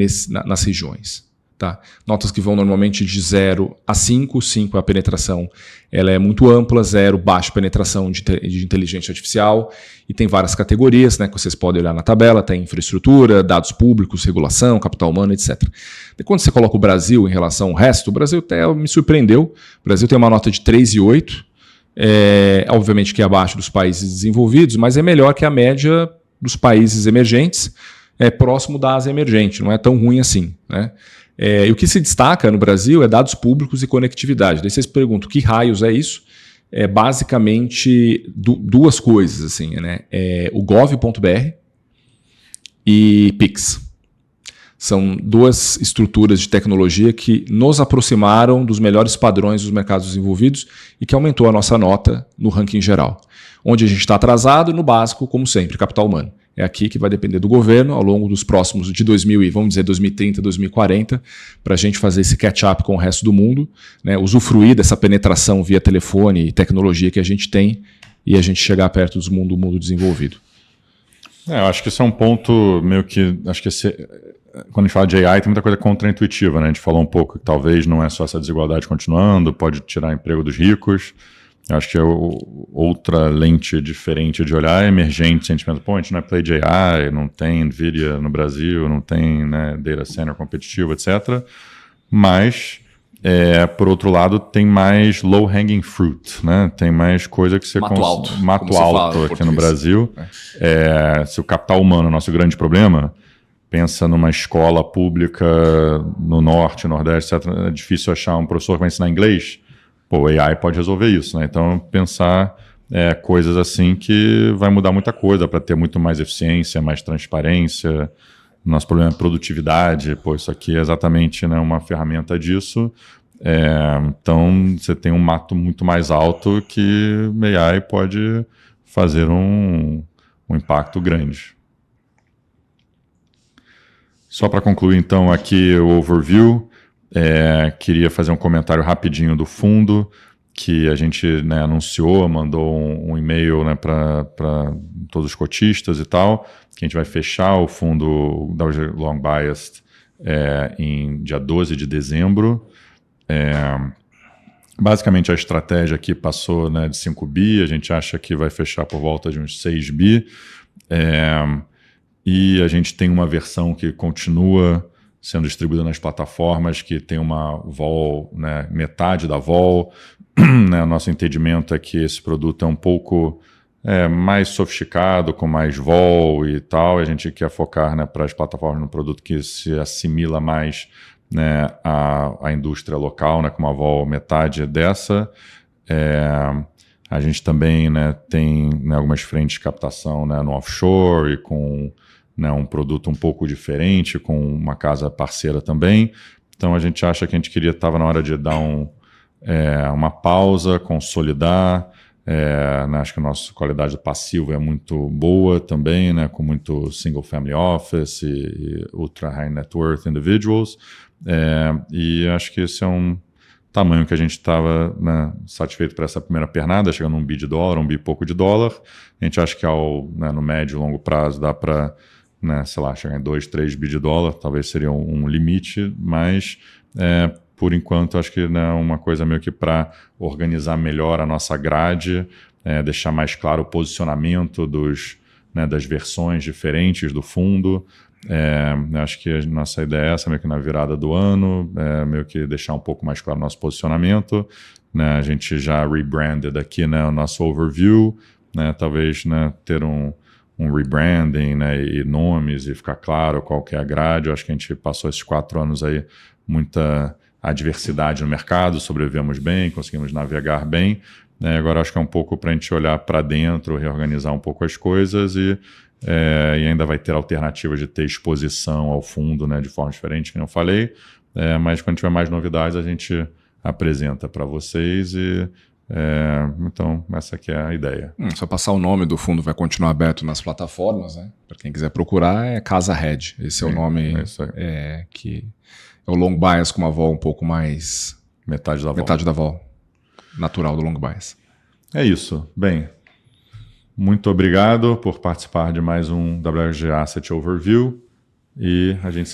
nas regiões. Tá? Notas que vão normalmente de 0 a 5, 5 é a penetração, ela é muito ampla, 0, baixa penetração de inteligência artificial, e tem várias categorias, né, que vocês podem olhar na tabela, tem infraestrutura, dados públicos, regulação, capital humano, etc. E quando você coloca o Brasil em relação ao resto, o Brasil até me surpreendeu, o Brasil tem uma nota de 3,8, obviamente que é abaixo dos países desenvolvidos, mas é melhor que a média dos países emergentes, próximo da Ásia emergente, não é tão ruim assim, né? E o que se destaca no Brasil é dados públicos e conectividade. Daí vocês perguntam, que raios é isso? Basicamente duas coisas, assim, né? O gov.br e Pix. São duas estruturas de tecnologia que nos aproximaram dos melhores padrões dos mercados desenvolvidos e que aumentou a nossa nota no ranking geral. Onde a gente está atrasado, no básico, como sempre, capital humano. É aqui que vai depender do governo ao longo dos próximos, de 2030, 2040, para a gente fazer esse catch-up com o resto do mundo, né, usufruir dessa penetração via telefone e tecnologia que a gente tem e a gente chegar perto do mundo desenvolvido. Eu acho que isso é um ponto meio que... Acho que quando a gente fala de AI, tem muita coisa contraintuitiva, né? A gente falou um pouco que talvez não é só essa desigualdade continuando, pode tirar emprego dos ricos. Eu acho que outra lente diferente de olhar é emergente. A gente pensa, pô, a gente não é play de AI, não tem NVIDIA no Brasil, não tem, né, data center competitivo, etc. Mas... por outro lado, tem mais low-hanging fruit, né? Tem mais coisa que você mato alto aqui no Brasil. Se o capital humano é o nosso grande problema, pensa numa escola pública no norte, nordeste, etc. É difícil achar um professor que vai ensinar inglês. Pô, o AI pode resolver isso, né? Então, pensar coisas assim que vai mudar muita coisa para ter muito mais eficiência, mais transparência. Nosso problema é produtividade, pô, isso aqui é exatamente, né, uma ferramenta disso. Então, você tem um mato muito mais alto que AI pode fazer um impacto grande. Só para concluir, então, aqui o overview, queria fazer um comentário rapidinho do fundo, que a gente, né, anunciou, mandou um e-mail, né, para todos os cotistas e tal, que a gente vai fechar o fundo da Long Biased em dia 12 de dezembro. Basicamente, a estratégia aqui passou, né, de 5 bi, a gente acha que vai fechar por volta de uns 6 bi. E a gente tem uma versão que continua sendo distribuída nas plataformas, que tem uma vol, né, metade da vol. Né, nosso entendimento é que esse produto é um pouco mais sofisticado, com mais vol e tal. A gente quer focar, né, para as plataformas no produto que se assimila mais, né, à indústria local, né, com uma vol metade dessa. A gente também, né, tem, né, algumas frentes de captação, né, no offshore e com, né, um produto um pouco diferente, com uma casa parceira também. Então a gente acha que a gente estava na hora de dar uma pausa, consolidar. Né, acho que a nossa qualidade do passivo é muito boa também, né, com muito single family office e ultra high net worth individuals. E acho que esse é um tamanho que a gente estava, né, satisfeito para essa primeira pernada, chegando a $1 bi, $1 bi e pouco. A gente acha que né, no médio e longo prazo dá para, né, sei lá, chegar em $2, $3 bi, talvez seria um limite, mas por enquanto acho que, né, uma coisa meio que para organizar melhor a nossa grade, deixar mais claro o posicionamento das versões diferentes do fundo. Acho que a nossa ideia é essa, meio que na virada do ano, meio que deixar um pouco mais claro o nosso posicionamento. Né, a gente já rebranded aqui, né, o nosso overview, né, talvez, né, ter um rebranding, né, e nomes e ficar claro qual que é a grade. Eu acho que a gente passou esses 4 anos aí, muita adversidade no mercado, sobrevivemos bem, conseguimos navegar bem. Agora acho que é um pouco para a gente olhar para dentro, reorganizar um pouco as coisas e ainda vai ter alternativas de ter exposição ao fundo, né, de forma diferente, que eu falei. Mas quando tiver mais novidades, a gente apresenta para vocês e então essa aqui é a ideia. Só passar o nome do fundo, vai continuar aberto nas plataformas, né? Para quem quiser procurar, é Casa Red. Esse é o nome que é o Long Bias com uma vol um pouco mais... Metade da vol. Metade da vol natural do Long Bias. É isso. Bem, muito obrigado por participar de mais um WSG Asset Overview e a gente